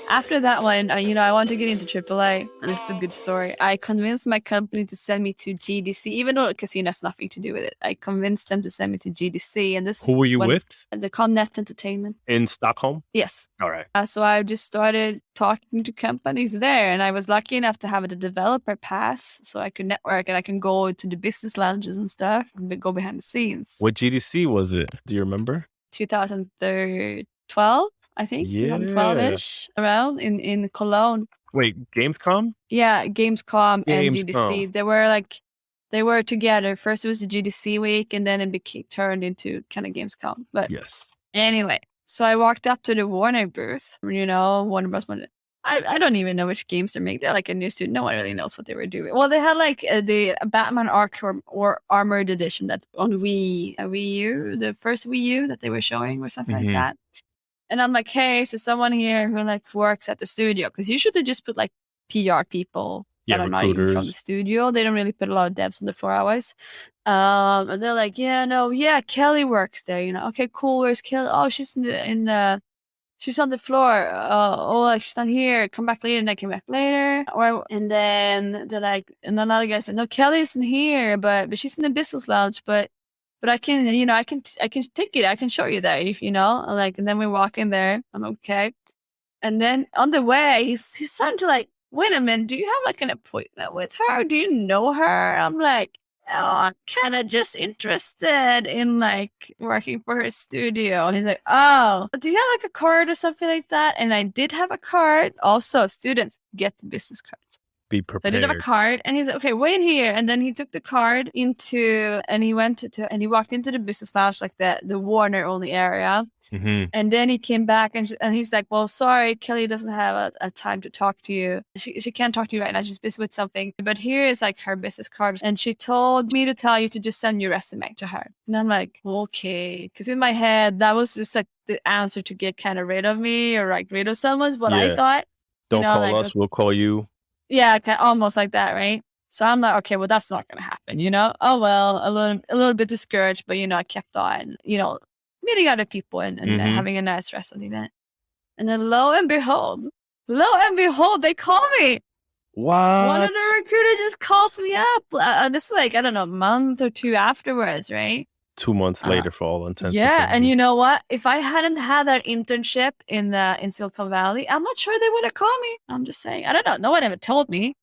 After that one, I wanted to get into AAA, and it's a good story. I convinced my company to send me to GDC, even though casino has nothing to do with it. I convinced them to send me to GDC, and this Who were you with? They're called Net Entertainment. In Stockholm? Yes. All right. So I just started talking to companies there, and I was lucky enough to have the developer pass, so I could network and I can go to the business lounges and stuff and go behind the scenes. What GDC was it? Do you remember? 2012. I think 2012-ish, around in Cologne. Wait, Gamescom? Yeah, Gamescom and GDC. They were together. First it was the GDC week, and then it turned into kind of Gamescom. But yes. Anyway, so I walked up to the Warner booth. Warner Bros. I don't even know which games they're making. They're like a new studio. No one really knows what they were doing. Well, they had like the Batman Arkham or Armored Edition that on Wii U, the first Wii U that they were showing or something like that. And I'm like, hey, so someone here who like works at the studio, because usually they just put like PR people that are not even from the studio. They don't really put a lot of devs on the 4 hours. And they're like, Kelly works there. Okay, cool. Where's Kelly? Oh, she's she's on the floor. She's not here. Come back later. And I came back later. And then they're like, and then another guy said, no, Kelly isn't here, but she's in the business lounge. But I can, I can take you there. I can show you there, and then we walk in there. I'm okay. And then on the way, he's starting to like, wait a minute, do you have like an appointment with her? Do you know her? I'm like, oh, I'm kind of just interested in like working for her studio. And he's like, oh, do you have like a card or something like that? And I did have a card. Also, students get business cards. Be prepared. So I did have a card, and he's like, okay, wait here. And then he took the card and he went and he walked into the business lounge, like the Warner only area. Mm-hmm. And then he came back and he's like, well, sorry, Kelly doesn't have a time to talk to you. She can't talk to you right now. She's busy with something. But here is like her business card. And she told me to tell you to just send your resume to her. And I'm like, okay. Because in my head, that was just like the answer to get kind of rid of me or like rid of someone's what I thought. Don't call us, we'll call you. Yeah, almost like that, right? So I'm like, okay, well, that's not going to happen, Oh, well, a little bit discouraged, but, I kept on, meeting other people and having a nice rest of the event. And then lo and behold, they call me. What? One of the recruiters just calls me up. This is like, I don't know, a month or two afterwards, right? 2 months later for all intents. Yeah, and you know what? If I hadn't had that internship in Silicon Valley, I'm not sure they would have called me. I'm just saying. I don't know. No one ever told me.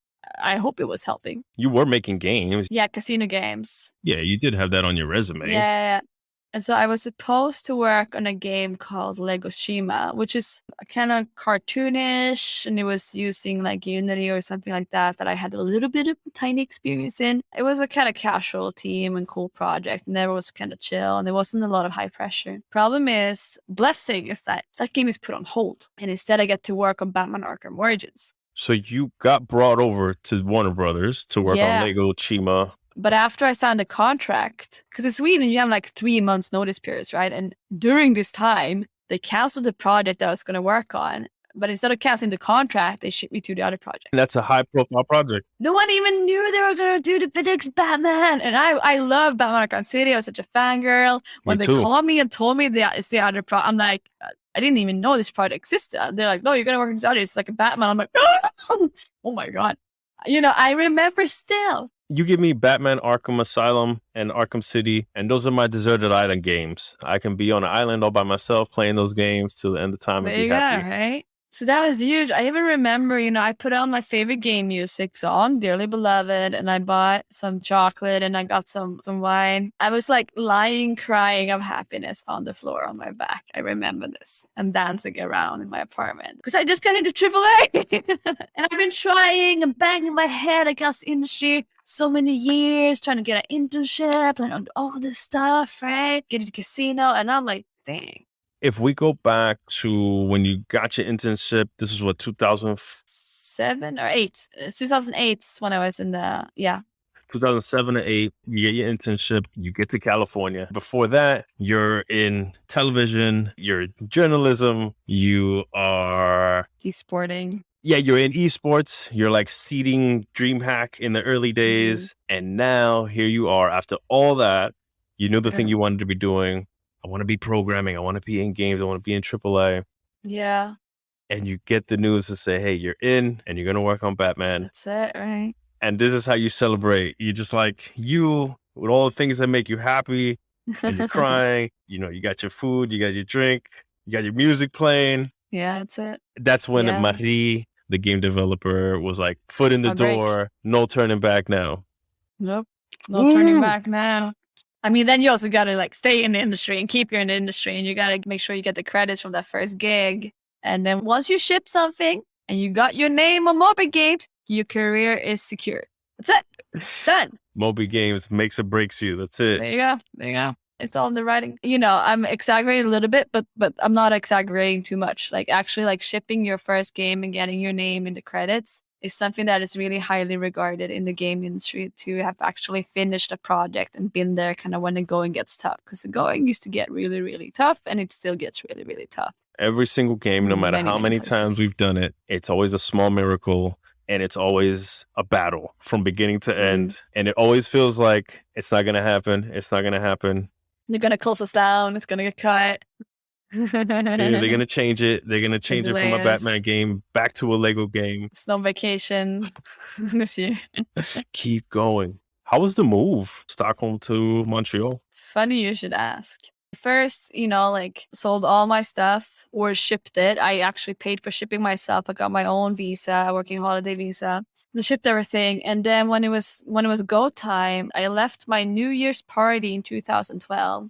I hope it was helping. You were making games. Yeah, casino games. Yeah, you did have that on your resume. Yeah. And so I was supposed to work on a game called Lego Shima, which is kind of cartoonish, and it was using like Unity or something like that I had a little bit of tiny experience in. It was a kind of casual team and cool project, and there was kind of chill, and there wasn't a lot of high pressure. Blessing is that game is put on hold, and instead I get to work on Batman Arkham Origins. So you got brought over to Warner Brothers to work on Lego Shima. But after I signed a contract, because in Sweden you have like 3 months notice periods, right? And during this time, they canceled the project that I was going to work on. But instead of canceling the contract, they shipped me to the other project. And that's a high-profile project. No one even knew they were going to do the next Batman. And I love Batman Arkham City. I was such a fangirl. When they called me and told me that it's the other project, I'm like, I didn't even know this project existed. They're like, no, you're going to work on this other. It's like a Batman. I'm like, oh my God. I remember still. You give me Batman Arkham Asylum and Arkham City, and those are my deserted island games. I can be on an island all by myself playing those games till the end of time and be happy. Right? So that was huge. I even remember, I put on my favorite game music song, Dearly Beloved, and I bought some chocolate and I got some wine. I was like lying, crying of happiness on the floor on my back. I remember this. I'm dancing around in my apartment because I just got into AAA. And I've been trying and banging my head against the industry so many years, trying to get an internship and all this stuff, right? Get into casino. And I'm like, dang. If we go back to when you got your internship, this is what, 2007 or 8? 2008 is when I was in 2007 or 8, you get your internship, you get to California. Before that, you're in television, you're in journalism, you are... esporting. Yeah, you're in eSports. You're like seeding Dreamhack in the early days. Mm-hmm. And now here you are. After all that, you knew the thing you wanted to be doing. I want to be programming. I want to be in games. I want to be in AAA. Yeah. and you get the news to say, hey, you're in and you're going to work on Batman. That's it, right? And this is how you celebrate. You just like you with all the things that make you happy and you're crying. You know, you got your food, you got your drink, you got your music playing. Yeah, that's it. That's when Marie, the game developer, was like, foot in the door, no turning back now. Nope. No turning back now. I mean, then you also got to like stay in the industry and keep you in the industry, and you got to make sure you get the credits from that first gig. And then once you ship something and you got your name on MOBA Games, your career is secure. That's it. Done. MOBA Games makes or breaks you. That's it. There you go. There you go. It's all in the writing. You know, I'm exaggerating a little bit, but I'm not exaggerating too much. Like actually like shipping your first game and getting your name in the credits is something that is really highly regarded in the game industry, to have actually finished a project and been there kind of when the going gets tough. Because the going used to get really, really tough, and it still gets really, really tough. Every single game, no matter how many times we've done it, it's always a small miracle. And it's always a battle from beginning to end. And it always feels like it's not going to happen. It's not going to happen. They're going to close us down. It's going to get cut. They're going to change it. They're going to change it from a Batman game back to a Lego game. It's no vacation this year. Keep going. How was the move? Stockholm to Montreal? Funny you should ask. First, you know, like sold all my stuff or shipped it. I actually paid for shipping myself. I got my own visa, working holiday visa. I shipped everything. And then when it was go time, I left my New Year's party in 2012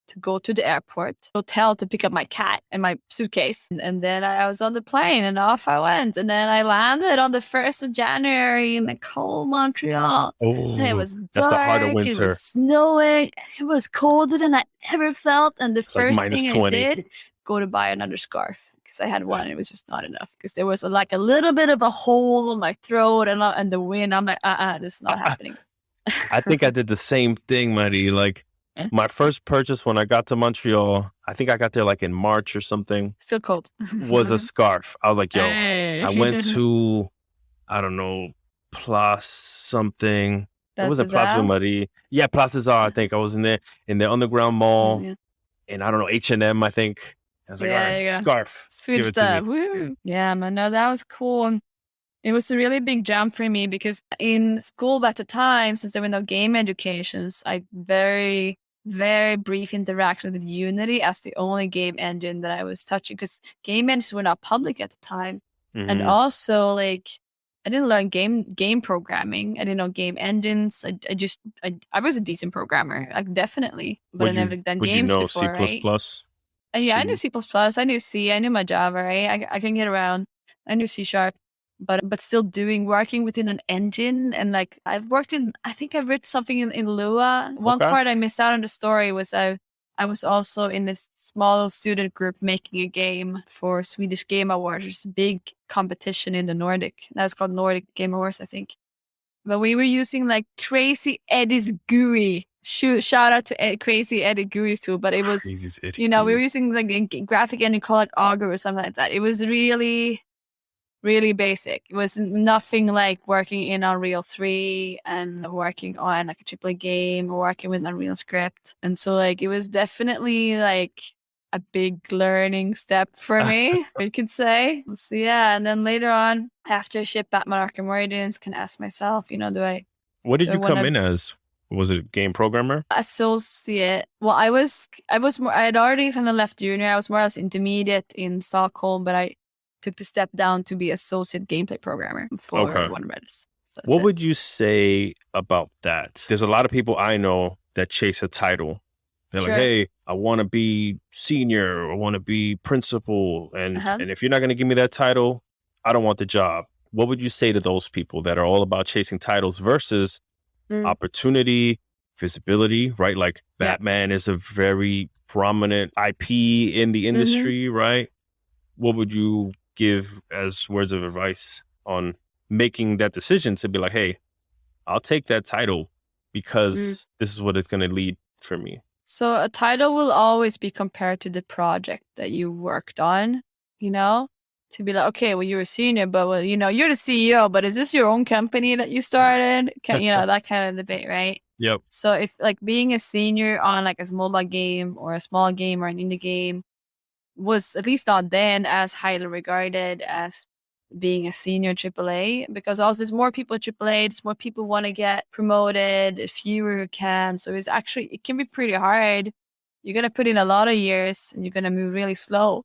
to go to the airport hotel to pick up my cat and my suitcase. And then I was on the plane and off I went. And then I landed on the 1st of January in the cold Montreal. Oh, and it was dark, that's the heart of winter. It was snowing. It was colder than I ever felt. And the first thing 20. I did, go to buy another scarf. Because I had one, it was just not enough. Because there was like a little bit of a hole in my throat and the wind. I'm like, this is not happening. I think I did the same thing, Marie. Like, my first purchase when I got to Montreal, I think I got there like in March or something. Still cold. Was a scarf. I was like, yo, I went to, I don't know, Place something. It wasn't Place Marie. Yeah, Place Cesar, I think. I was in the underground mall. And I don't know, H&M, I think. I was like, all right, scarf. Switched up. Woo. Yeah, man, no, that was cool. It was a really big jump for me because in school at the time, since there were no game educations, I very, very brief interaction with Unity as the only game engine that I was touching, because game engines were not public at the time. And also, like, I didn't learn game programming. I didn't know game engines. I was a decent programmer, like, definitely, but I never done games before, C++? Right? Yeah, I knew C++, I knew C, I knew my Java, right? I can get around. I knew C#. But still working within an engine. And like I think I've written something in Lua. One part I missed out on the story was I was also in this small student group making a game for Swedish Game Awards. It's a big competition in the Nordic. That was called Nordic Game Awards, I think. But we were using like Crazy Eddie's GUI. Shout out to Crazy Eddie GUI's tool. But it was, we were using like a graphic engine called Augur or something like that. It was really, really basic. It was nothing like working in Unreal 3 and working on like a AAA game or working with Unreal Script. And so like it was definitely like a big learning step for me, you could say. So yeah, and then later on, after I shipped Batman Arkham Origins, can ask myself, what did you come in as? Was it game programmer? Associate. Well, I was more, I had already kind of left junior. I was more or less intermediate in Stockholm, but I took the step down to be associate gameplay programmer for One Redis. So what would you say about that? There's a lot of people I know that chase a title. They're like, hey, I want to be senior, or I want to be principal. And if you're not going to give me that title, I don't want the job. What would you say to those people that are all about chasing titles versus opportunity, visibility, right? Like Batman is a very prominent IP in the industry, right? What would you give as words of advice on making that decision to be like, hey, I'll take that title because this is what it's going to lead for me? So a title will always be compared to the project that you worked on, to be like, okay, well, you're a senior, but well, you're the CEO, but is this your own company that you started? That kind of debate, right? Yep. So if like being a senior on like a mobile game or a small game or an indie game was, at least not then, as highly regarded as being a senior AAA, because also there's more people at AAA, there's more people want to get promoted, fewer who can. So it can be pretty hard. You're going to put in a lot of years and you're going to move really slow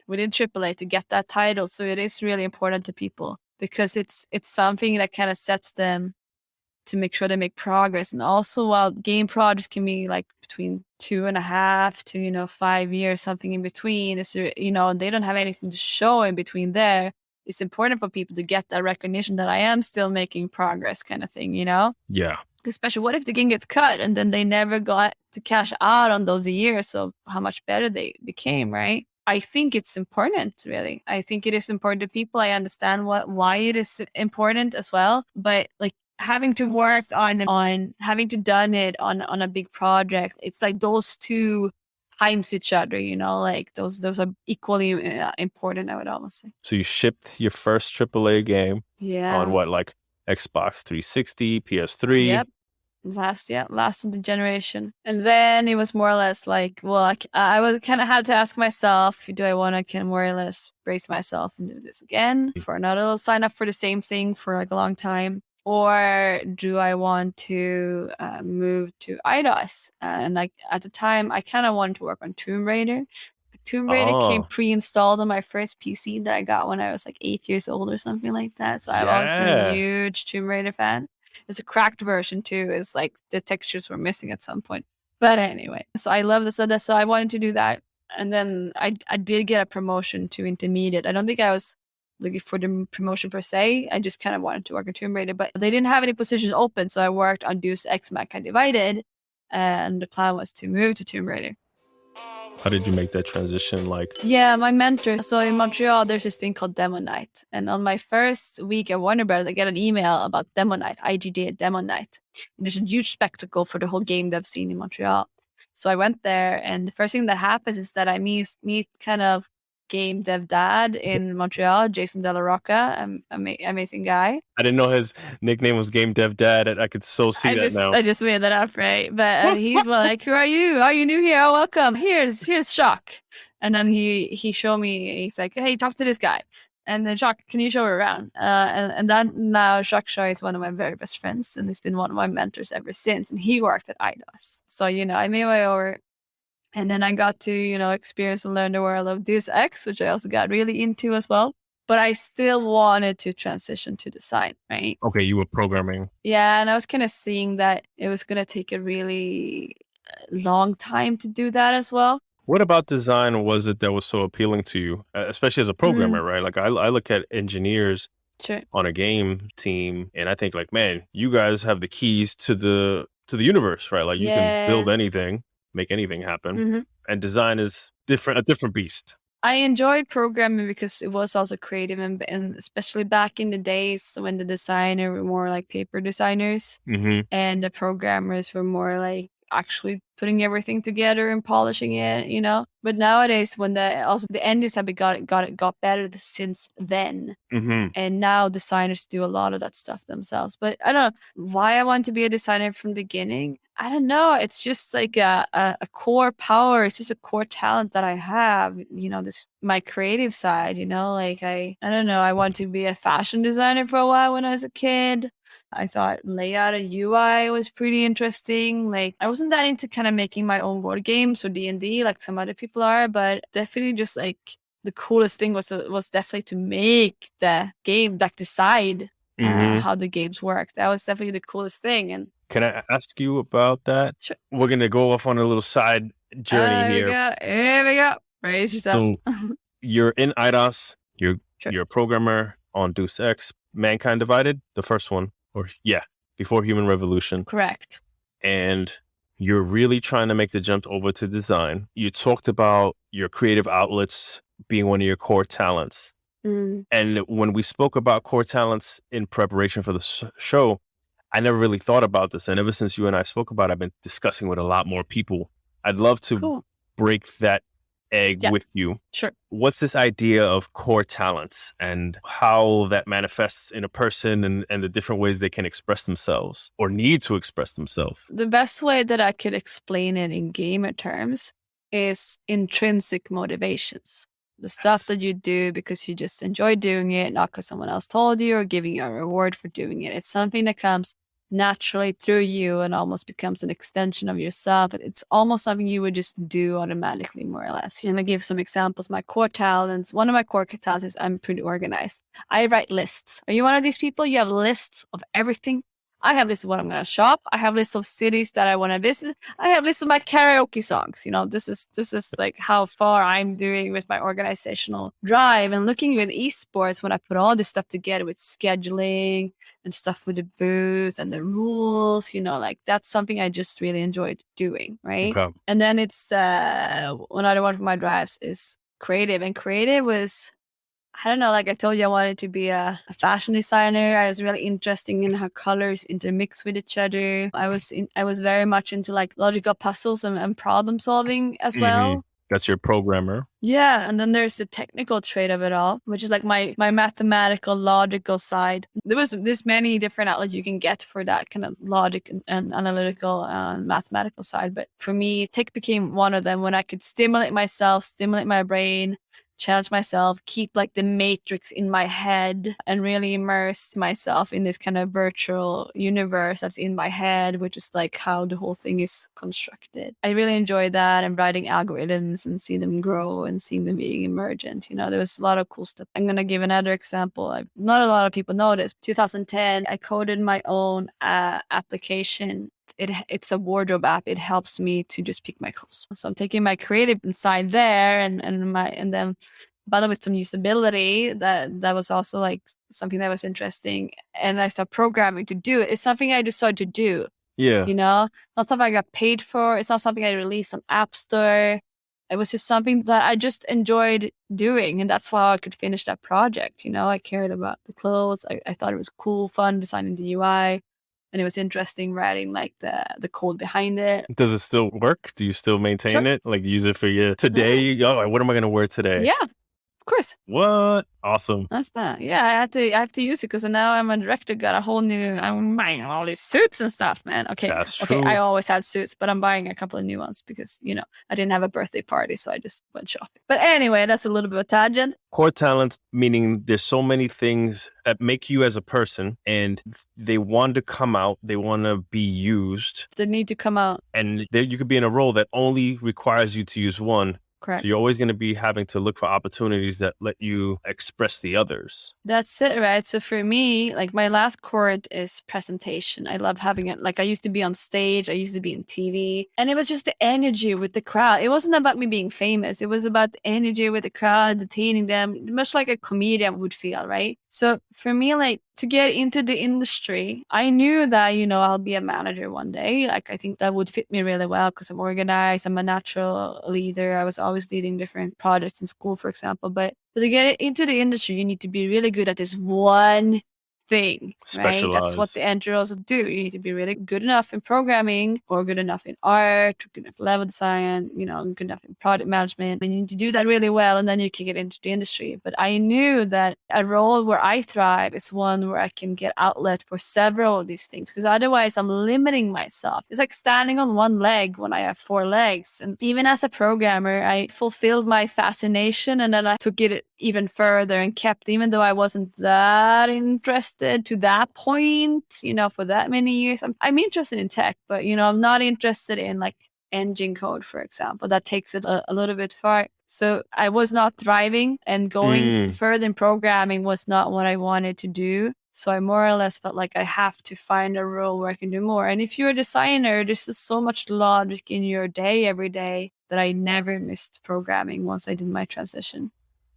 within AAA to get that title. So it is really important to people because it's something that kind of sets them to make sure they make progress. And also, while game projects can be like between 2.5 to 5 years, something in between, is they don't have anything to show in between there. It's important for people to get that recognition that I am still making progress, kind of thing, Yeah. Especially, what if the game gets cut and then they never got to cash out on those years of how much better they became, right? I think it's important, really. I think it is important to people. I understand why it is important as well. But like having to work on having to done it on a big project, it's like those two times each other, like those are equally important, I would almost say. So you shipped your first AAA game on what, like Xbox 360, PS3? Yep. Last of the generation. And then it was more or less like, well, I was kind of had to ask myself, do I want to more or less brace myself and do this again for another sign up for the same thing for like a long time? Or do I want to move to Eidos? And like at the time, I kind of wanted to work on Tomb Raider. Tomb Raider came pre-installed on my first PC that I got when I was like 8 years old or something like that. So I've always been a huge Tomb Raider fan. It's a cracked version too. It's like the textures were missing at some point. But anyway, so I love this. So I wanted to do that. And then I did get a promotion to intermediate. I don't think I was looking for the promotion per se. I just kind of wanted to work on Tomb Raider, but they didn't have any positions open. So I worked on Deus Ex Mankind Divided. And the plan was to move to Tomb Raider. How did you make that transition? Yeah, my mentor. So in Montreal, there's this thing called Demo Night. And on my first week at Warner Bros., I get an email about Demo Night, IGD Demo Night. And there's a huge spectacle for the whole game dev scene in Montreal. So I went there, and the first thing that happens is that I meet kind of game dev dad in Montreal, Jason De La Rocca, amazing guy. I didn't know his nickname was Game Dev Dad. I could so see that now. I just made that up, right? But he's like, "Who are you? Are you new here? Oh, welcome. Here's Shock." And then he showed me. He's like, "Hey, talk to this guy." And then Shock, can you show her around? And then now Shock Shaw is one of my very best friends, and he's been one of my mentors ever since. And he worked at Eidos, so I made my way over. And then I got to, experience and learn the world of Deus Ex, which I also got really into as well. But I still wanted to transition to design, right? Okay, you were programming. Yeah, and I was kind of seeing that it was going to take a really long time to do that as well. What about design was it that was so appealing to you, especially as a programmer, right? Like I look at engineers on a game team, and I think like, man, you guys have the keys to the universe, right? Like you can build anything, make anything happen, and design is a different beast. I enjoyed programming because it was also creative, and especially back in the days when the designer were more like paper designers, and the programmers were more like actually putting everything together and polishing it, But nowadays, when the engines have got better since then, and now designers do a lot of that stuff themselves. But I don't know why I want to be a designer from the beginning. I don't know. It's just like a core power. It's just a core talent that I have. This my creative side. Like I don't know. I want to be a fashion designer for a while when I was a kid. I thought layout and UI was pretty interesting. Like I wasn't that into kind of making my own board games or D&D like some other people are, but definitely just like the coolest thing was definitely to make the game, like decide how the games work. That was definitely the coolest thing. And can I ask you about that? Sure. We're gonna go off on a little side journey here. Here we go. Raise yourselves. So you're in Eidos. You're a programmer on Deus Ex, Mankind Divided, the first one. Before Human Revolution. Correct. And you're really trying to make the jump over to design. You talked about your creative outlets being one of your core talents. And when we spoke about core talents in preparation for the show, I never really thought about this. And ever since you and I spoke about it, I've been discussing with a lot more people. I'd love to break that egg with you. Sure. What's this idea of core talents and how that manifests in a person and the different ways they can express themselves or need to express themselves? The best way that I could explain it in gamer terms is intrinsic motivations. The stuff that you do because you just enjoy doing it, not because someone else told you or giving you a reward for doing it. It's something that comes naturally through you and almost becomes an extension of yourself. It's almost something you would just do automatically, more or less. I'm going to give some examples. My core talents, one of my core talents is I'm pretty organized. I write lists. Are you one of these people? You have lists of everything? I have lists of what I'm going to shop. I have lists of cities that I want to visit. I have lists of my karaoke songs. You know, this is like how far I'm doing with my organizational drive. And looking with esports, when I put all this stuff together with scheduling and stuff with the booth and the rules, you know, like that's something I just really enjoyed doing, right? Okay. And then it's another one of my drives is creative. And creative was, I don't know, like I told you, I wanted to be a fashion designer. I was really interested in how colors intermix with each other. I was very much into like logical puzzles and problem solving as well. That's your programmer. Yeah, and then there's the technical trait of it all, which is like my mathematical, logical side. There's many different outlets you can get for that kind of logic and analytical and mathematical side. But for me, tech became one of them when I could stimulate myself, stimulate my brain, challenge myself, keep like the matrix in my head and really immerse myself in this kind of virtual universe that's in my head, which is like how the whole thing is constructed. I really enjoy that and writing algorithms and see them grow and seeing them being emergent. You know, there was a lot of cool stuff. I'm going to give another example. Not a lot of people know this. 2010, I coded my own application. It's a wardrobe app. It helps me to just pick my clothes. So I'm taking my creative inside there and then bundled with some usability. That was also like something that was interesting. And I started programming to do it. It's something I decided to do. Yeah. You know, not something I got paid for. It's not something I released on App Store. It was just something that I just enjoyed doing. And that's how I could finish that project. You know, I cared about the clothes. I thought it was cool, fun designing the UI. And it was interesting writing like the code behind it. Does it still work? Do you still maintain it? Like use it for you today? Oh, what am I going to wear today? Yeah, of course. What? Awesome. That's that. Yeah, I have to use it because now I'm a director. Got a whole new. I'm buying all these suits and stuff, man. Okay, That's true. I always had suits, but I'm buying a couple of new ones because you know I didn't have a birthday party, so I just went shopping. But anyway, that's a little bit of a tangent. Core talents, meaning there's so many things that make you as a person, and they want to come out. They want to be used. They need to come out. And you could be in a role that only requires you to use one. Correct. So you're always going to be having to look for opportunities that let you express the others. That's it, right? So for me, like my last core is presentation. I love having it. Like I used to be on stage. I used to be in TV. And it was just the energy with the crowd. It wasn't about me being famous. It was about the energy with the crowd, entertaining them, much like a comedian would feel, right? So for me, like to get into the industry, I knew that, you know, I'll be a manager one day. Like I think that would fit me really well because I'm organized. I'm a natural leader. I was always leading different projects in school, for example. But to get into the industry, you need to be really good at this one thing, right? That's what the entry roles do. You need to be really good enough in programming or good enough in art, or good enough level design, you know, good enough in product management. And you need to do that really well, and then you can get into the industry. But I knew that a role where I thrive is one where I can get outlet for several of these things, because otherwise I'm limiting myself. It's like standing on one leg when I have four legs. And even as a programmer, I fulfilled my fascination, and then I took it even further and kept, even though I wasn't that interested to that point, you know, for that many years. I'm interested in tech, but, you know, I'm not interested in like engine code, for example. That takes it a little bit far. So I was not thriving, and going further in programming was not what I wanted to do. So I more or less felt like I have to find a role where I can do more. And if you're a designer, there's just so much logic in your day every day that I never missed programming once I did my transition.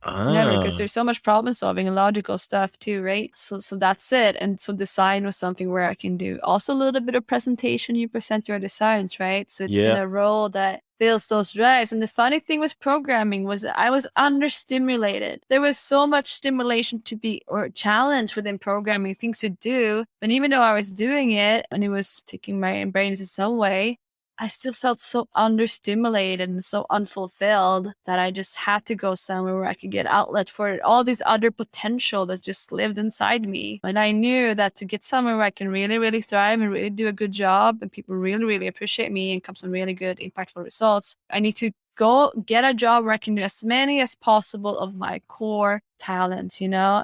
Never, because there's so much problem solving and logical stuff too, right? So that's it. And so design was something where I can do also a little bit of presentation. You present your designs, right? So it's been a role that fills those drives. And the funny thing with programming was that I was understimulated. There was so much stimulation to be, or challenge within programming, things to do. And even though I was doing it and it was taking my brains in some way, I still felt so understimulated and so unfulfilled that I just had to go somewhere where I could get outlet for it. All this other potential that just lived inside me. And I knew that to get somewhere where I can really, really thrive and really do a good job and people really, really appreciate me and come some really good, impactful results, I need to go get a job where I can do as many as possible of my core talents, you know?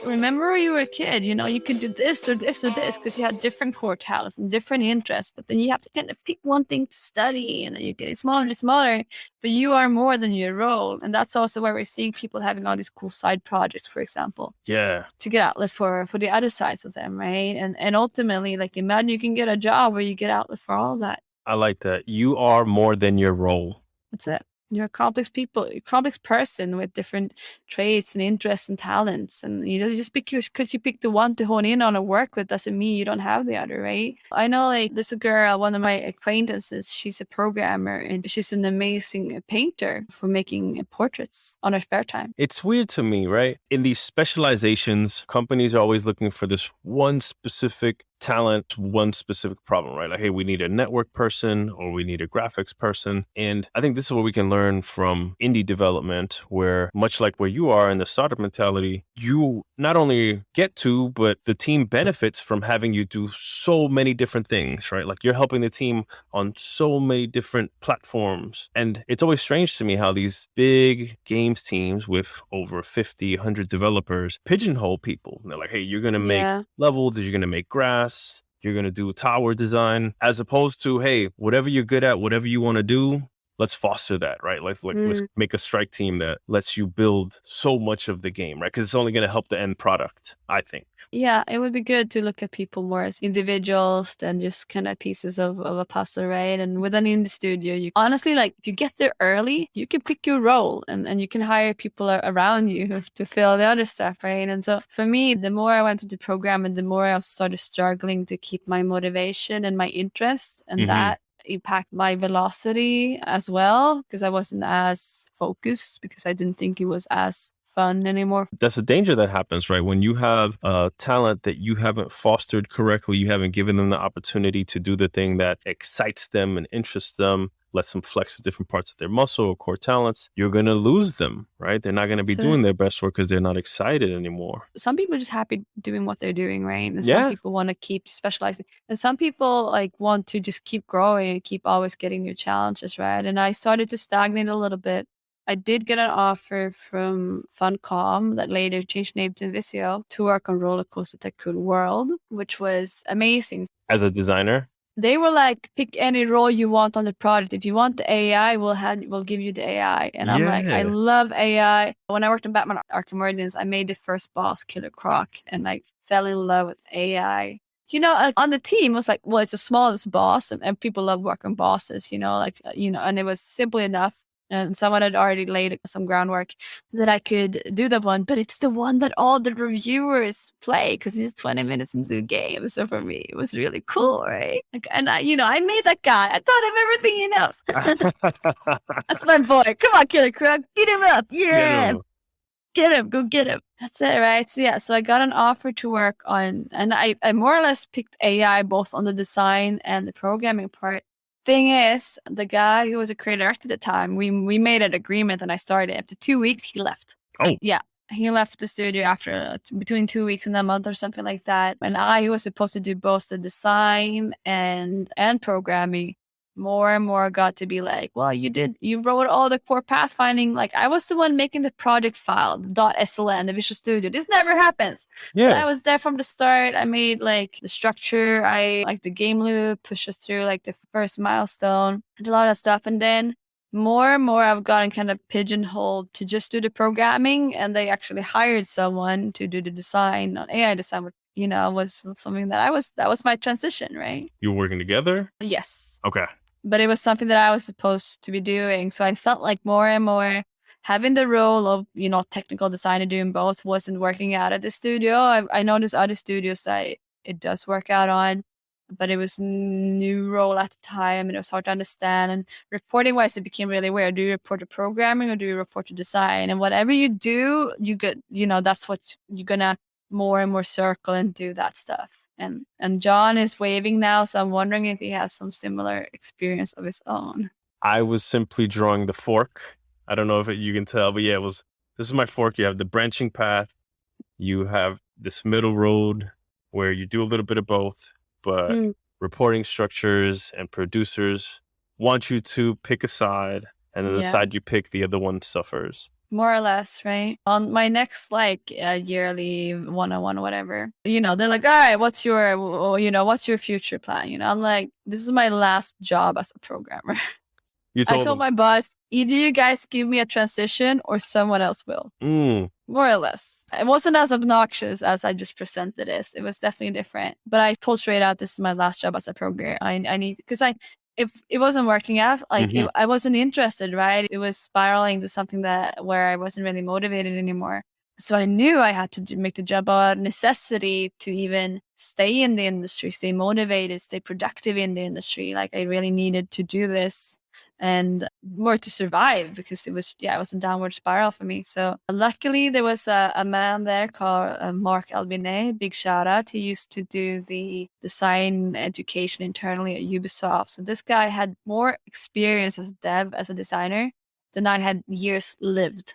Remember when you were a kid, you know, you could do this or this or this because you had different core talents and different interests, but then you have to kind of pick one thing to study and then you get smaller and smaller, but you are more than your role. And that's also why we're seeing people having all these cool side projects, for example. Yeah. To get outlet for the other sides of them, right? And ultimately, like, imagine you can get a job where you get outlet for all of that. I like that. You are more than your role. That's it. You're a complex complex person with different traits and interests and talents. And you know, just because you pick the one to hone in on or work with doesn't mean you don't have the other, right? I know, like, there's a girl, one of my acquaintances, she's a programmer and she's an amazing painter for making portraits on her spare time. It's weird to me, right? In these specializations, companies are always looking for this one specific talent, one specific problem, right? Like, hey, we need a network person or we need a graphics person. And I think this is what we can learn from indie development, where much like where you are in the startup mentality, you not only get to, but the team benefits from having you do so many different things, right? Like, you're helping the team on so many different platforms. And it's always strange to me how these big games teams with over 50, 100 developers pigeonhole people. And they're like, hey, you're going to make levels, you're going to make grass, you're going to do tower design, as opposed to, hey, whatever you're good at, whatever you want to do, let's foster that, right? Like let's make a strike team that lets you build so much of the game, right? Because it's only going to help the end product, I think. Yeah, it would be good to look at people more as individuals than just kind of pieces of a puzzle, right? And with an indie studio, you honestly, like, if you get there early, you can pick your role and you can hire people around you to fill the other stuff, right? And so for me, the more I went into programming, the more I started struggling to keep my motivation and my interest, and that impact my velocity as well, because I wasn't as focused, because I didn't think it was as fun anymore. That's a danger that happens, right? When you have talent that you haven't fostered correctly, you haven't given them the opportunity to do the thing that excites them and interests them, lets them flex the different parts of their muscle or core talents, you're going to lose them, right? They're not going to be doing their best work because they're not excited anymore. Some people are just happy doing what they're doing, right? And some people want to keep specializing. And some people, like, want to just keep growing and keep always getting new challenges, right? And I started to stagnate a little bit. I did get an offer from Funcom that later changed name to Visio to work on RollerCoaster Tycoon World, which was amazing. As a designer? They were like, pick any role you want on the product. If you want the AI, we'll give you the AI. And I'm like, I love AI. When I worked on Batman Arkham Origins, I made the first boss, Killer Croc, and I fell in love with AI. You know, on the team, it was like, well, it's the smallest boss, and people love working bosses, you know, like, you know, and it was simple enough. And someone had already laid some groundwork that I could do that one, but it's the one that all the reviewers play because it's 20 minutes into the game. So for me, it was really cool, right? Like, and I made that guy. I taught him everything he knows. That's my boy. Come on, Killer Croc, get him up. Yeah. Get him, go get him. That's it, right? So yeah, so I got an offer to work on, and I more or less picked AI both on the design and the programming part. Thing is, the guy who was a creative director at the time, we made an agreement and I started. After 2 weeks, he left. Oh. Yeah. He left the studio after between 2 weeks and a month or something like that. And I was supposed to do both the design and programming. More and more got to be like, well, you wrote all the core pathfinding. Like, I was the one making the project file, the .sln, the Visual Studio. This never happens. Yeah. But I was there from the start. I made like the structure. I like the game loop, pushed us through like the first milestone, did a lot of stuff. And then more and more I've gotten kind of pigeonholed to just do the programming, and they actually hired someone to do the design on AI design, which, you know, was something that was my transition, right? You were working together? Yes. Okay. But it was something that I was supposed to be doing. So I felt like more and more having the role of, you know, technical designer doing both wasn't working out at the studio. I know there's other studios that it does work out on, but it was new role at the time and it was hard to understand. And reporting wise, it became really weird. Do you report to programming or do you report to design? And whatever you do, you get, you know, that's what you're gonna more and more circle and do that stuff. And John is waving now, so I'm wondering if he has some similar experience of his own. I was simply drawing the fork. I don't know if you can tell, but yeah, this is my fork. You have the branching path. You have this middle road where you do a little bit of both, but reporting structures and producers want you to pick a side and then the side you pick, the other one suffers. More or less, right? On my next yearly one-on-one, whatever, they're like, all right, what's your future plan? I'm like, this is my last job as a programmer. I told my boss, either you guys give me a transition or someone else will. More or less. It wasn't as obnoxious as I just presented it. It was definitely different. But I told straight out, this is my last job as a programmer. I need, because if it wasn't working out, I wasn't interested, right? It was spiraling to something where I wasn't really motivated anymore. So I knew I had to make the job a necessity to even stay in the industry, stay motivated, stay productive in the industry. Like, I really needed to do this and more to survive, because it was a downward spiral for me. So luckily there was a man there called Mark Albinet, big shout out. He used to do the design education internally at Ubisoft. So this guy had more experience as a dev, as a designer, than I had years lived.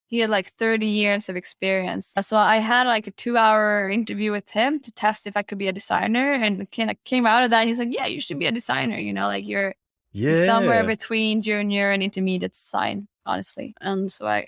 He had like 30 years of experience. So I had like a 2-hour interview with him to test if I could be a designer, and came out of that. He's like, yeah, you should be a designer. You're somewhere between junior and intermediate design, honestly. And so I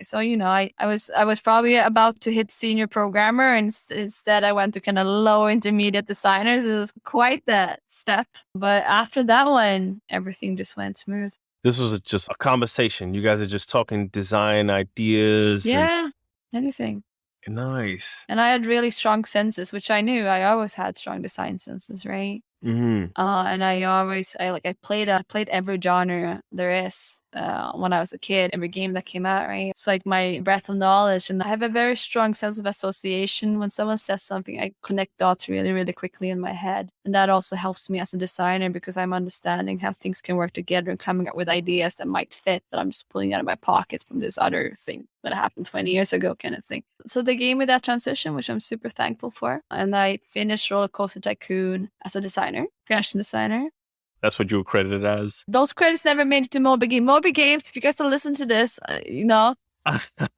was probably about to hit senior programmer, and instead I went to kind of low intermediate designers. It was quite that step. But after that one, everything just went smooth. This was just a conversation. You guys are just talking design ideas. Yeah, anything. Nice. And I had really strong senses, which I knew. I always had strong design senses, right? Mm-hmm. And I played every genre there is when I was a kid, every game that came out, right? It's like my breadth of knowledge, and I have a very strong sense of association. When someone says something, I connect dots really, really quickly in my head. And that also helps me as a designer, because I'm understanding how things can work together and coming up with ideas that might fit, that I'm just pulling out of my pockets from this other thing that happened 20 years ago, kind of thing. So they gave me that transition, which I'm super thankful for. And I finished RollerCoaster Tycoon as a designer, fashion designer. That's what you were credited as? Those credits never made it to MOBA Games. MOBA Games, if you guys don't listen to this,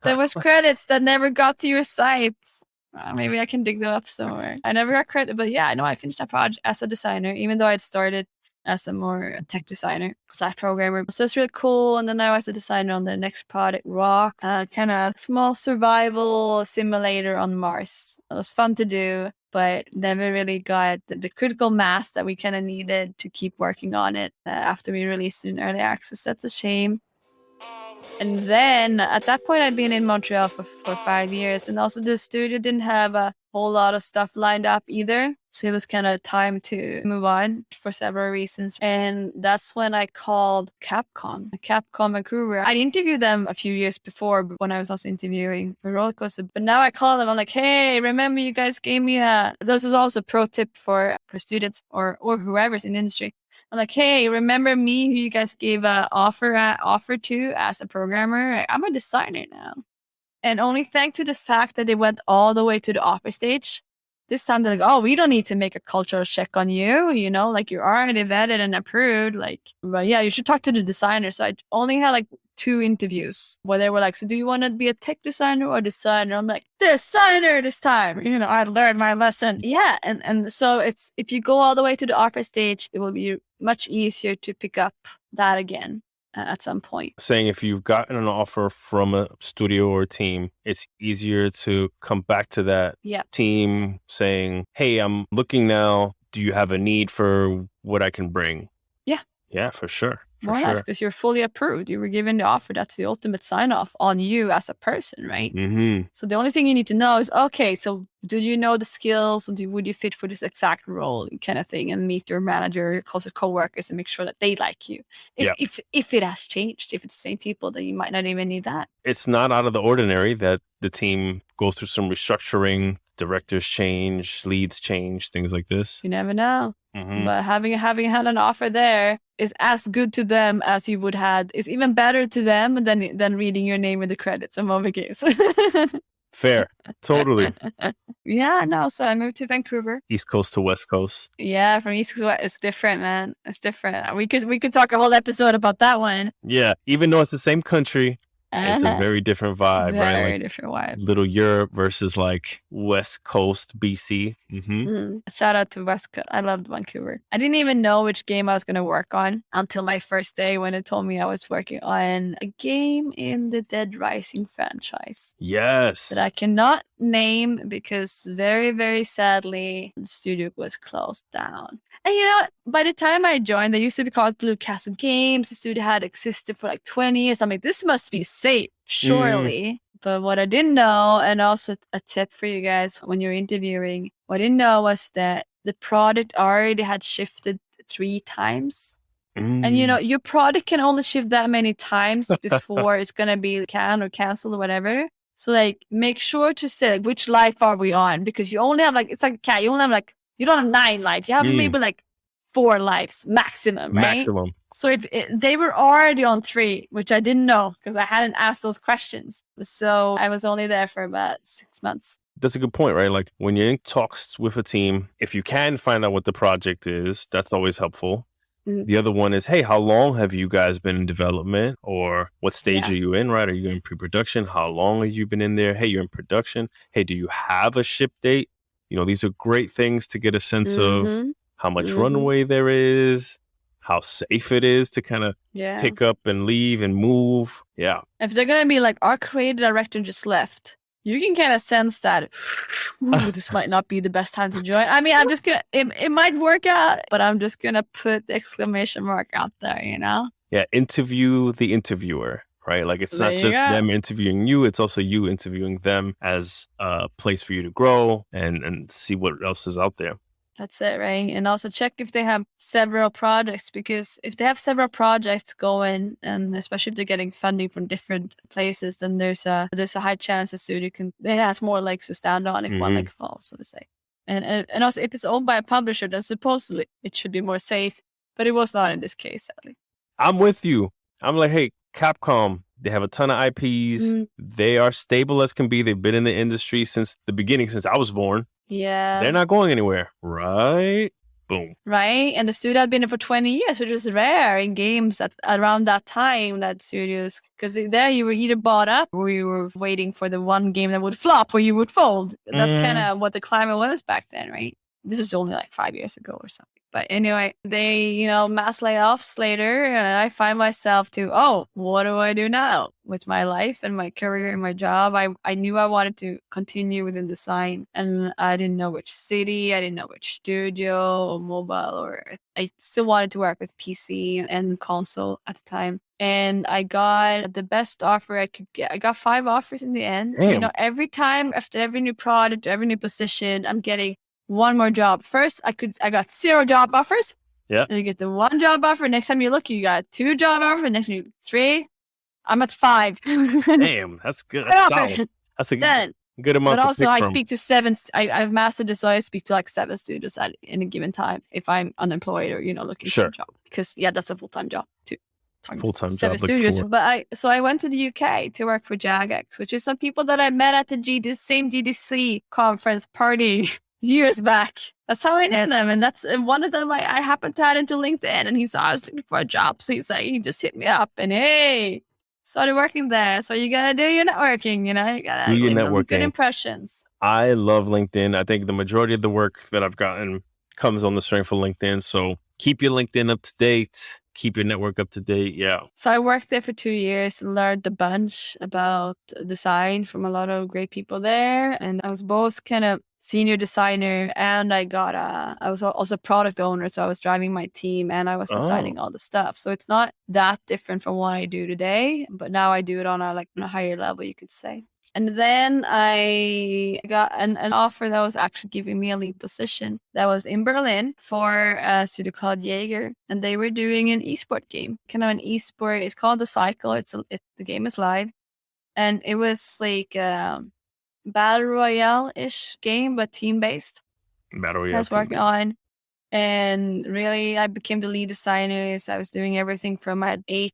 there was credits that never got to your site. Maybe I can dig them up somewhere. I never got credit, but yeah, I know I finished that project as a designer, even though I'd started as a more tech designer / programmer. So it's really cool. And then I was a designer on the next product, Rock, kind of small survival simulator on Mars. It was fun to do, but never really got the critical mass that we kind of needed to keep working on it after we released it in early access. That's a shame. And then at that point, I'd been in Montreal for 5 years. And also the studio didn't have a whole lot of stuff lined up either. So it was kind of time to move on for several reasons. And that's when I called Capcom Vancouver. I'd interviewed them a few years before when I was also interviewing for RollerCoaster. But now I call them. I'm like, hey, remember you guys gave me this is also a pro tip for students or whoever's in the industry. I'm like, hey, remember me who you guys gave an offer to as a programmer? I'm a designer now. And only thanks to the fact that they went all the way to the offer stage. This time they're like, oh, we don't need to make a cultural check on you, like you're already vetted and approved. But yeah, you should talk to the designer. So I only had like 2 interviews where they were like, so do you want to be a tech designer or designer? I'm like, designer this time. I learned my lesson. Yeah. And so it's, if you go all the way to the offer stage, it will be much easier to pick up that again. At some point. Saying if you've gotten an offer from a studio or a team, it's easier to come back to that team saying, hey, I'm looking now. Do you have a need for what I can bring? Yeah. Yeah, for sure. More or less, because you're fully approved. You were given the offer. That's the ultimate sign-off on you as a person, right? Mm-hmm. So the only thing you need to know is, okay, so do you know the skills? Would you fit for this exact role, kind of thing, and meet your manager, your closest co-workers, and make sure that they like you. If it has changed, if it's the same people, then you might not even need that. It's not out of the ordinary that the team goes through some restructuring, directors change, leads change, things like this. You never know. Mm-hmm. But having had an offer there is as good to them as you would had. It's even better to them than reading your name in the credits of MOBA Games. Fair. Totally. Yeah, no. So I moved to Vancouver. East Coast to West Coast. Yeah, from East to West. It's different, man. It's different. We could talk a whole episode about that one. Yeah. Even though it's the same country, It's a very different vibe, right? Very Like different vibe. little Europe versus like West Coast BC. Shout out to West Coast. I loved Vancouver. I didn't even know which game I was going to work on until my first day when it told me I was working on a game in the Dead Rising franchise. Yes. That I cannot name because very, very sadly, the studio was closed down. And you know, by the time I joined, they used to be called Blue Castle Games. The studio had existed for like 20 years. I'm like, this must be safe, surely. But what I didn't know, and also a tip for you guys when you're interviewing, what I didn't know was that the product already had shifted 3 times. And you know, your product can only shift that many times before it's going to be canned or canceled or whatever. So like, make sure to say like, which life are we on? Because you only have like, it's like a cat. You only have like, you don't have 9 lives. You have maybe like 4 lives maximum, right? Maximum. So if they were already on 3, which I didn't know because I hadn't asked those questions. So I was only there for about 6 months. That's a good point, right? Like when you're in talks with a team, if you can find out what the project is, that's always helpful. The other one is, hey, how long have you guys been in development, or what stage are you in, right? Are you in pre-production? How long have you been in there? Hey, you're in production. Hey, do you have a ship date? You know, these are great things to get a sense of how much runway there is, how safe it is to kind of pick up and leave and move. Yeah. If they're going to be like, our creative director just left, you can kind of sense that this might not be the best time to join. I mean, I'm just going to, it might work out, but I'm just going to put the exclamation mark out there, you know? Yeah, interview the interviewer, right? Like it's not just them interviewing you, it's also you interviewing them as a place for you to grow and see what else is out there. That's it, right? And also check if they have several projects, because if they have several projects going, and especially if they're getting funding from different places, then there's a high chance the studio they have more legs to stand on if one leg falls, so to say. And also if it's owned by a publisher, then supposedly it should be more safe, but it was not in this case, sadly. I'm with you. I'm like, hey, Capcom, they have a ton of IPs. They are stable as can be. They've been in the industry since the beginning, since I was born. Yeah. They're not going anywhere, right? Boom. Right? And the studio had been there for 20 years, which was rare in games around that time, that studios, because there you were either bought up or you were waiting for the one game that would flop or you would fold. That's kind of what the climate was back then, right? This is only like 5 years ago or something. But anyway, they, mass layoffs later, and I find myself what do I do now with my life and my career and my job? I knew I wanted to continue within design, and I didn't know which city, I didn't know which studio or mobile, or I still wanted to work with PC and console at the time. And I got the best offer I could get. I got 5 offers in the end. Damn. Every time after every new product, every new position, I'm getting one more job. First, I got 0 job offers. Yeah. And you get the 1 job offer. Next time you look, you got 2 job offers. Next time you 3. I'm at 5. Damn, that's good. That's solid. That's a good amount. But also, I from. speak to 7. I've mastered this, so I speak to like 7 studios at any given time if I'm unemployed or looking for a job. Because that's a full-time job too. Full-time 7 job. studios. But I went to the UK to work for Jagex, which is some people that I met at the same GDC conference party years back. That's how I knew them. And that's one of them I happened to add into LinkedIn, and he saw I was looking for a job. So he just hit me up and hey, started working there. So you gotta do your networking, you gotta do your networking. Good impressions. I love LinkedIn. I think the majority of the work that I've gotten comes on the strength of LinkedIn. So keep your LinkedIn up to date. Keep your network up to date. Yeah. So I worked there for 2 years and learned a bunch about design from a lot of great people there. And I was both kind of senior designer, and I was also product owner. So I was driving my team and I was designing all the stuff. So it's not that different from what I do today, but now I do it on a higher level, you could say. And then I got an offer that was actually giving me a lead position that was in Berlin for a studio called Jaeger. And they were doing an esport game, kind of an esport. It's called The Cycle. The game is live. And it was like a battle royale-ish game, but team-based. Battle royale. I was working on. And really, I became the lead designer. So I was doing everything from my 8,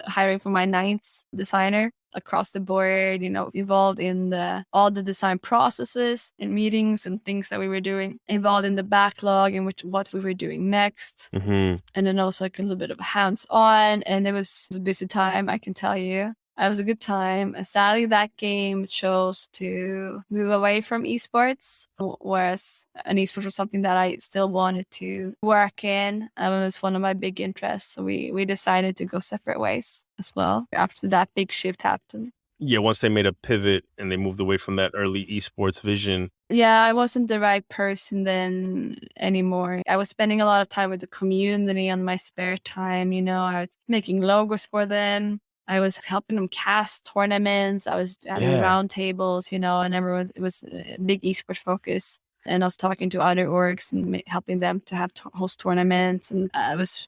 hiring for my 9th designer across the board, involved in all the design processes and meetings and things that we were doing, involved in the backlog and what we were doing next. And then also a little bit of hands-on. And it was a busy time, I can tell you. It was a good time. Sadly, that game chose to move away from esports, whereas an esports was something that I still wanted to work in. It was one of my big interests. So we decided to go separate ways as well after that big shift happened. Yeah, once they made a pivot and they moved away from that early esports vision. Yeah, I wasn't the right person then anymore. I was spending a lot of time with the community on my spare time. I was making logos for them. I was helping them cast tournaments. I was having roundtables, and everyone, it was a big esports focus. And I was talking to other orgs and helping them to have host tournaments. And I was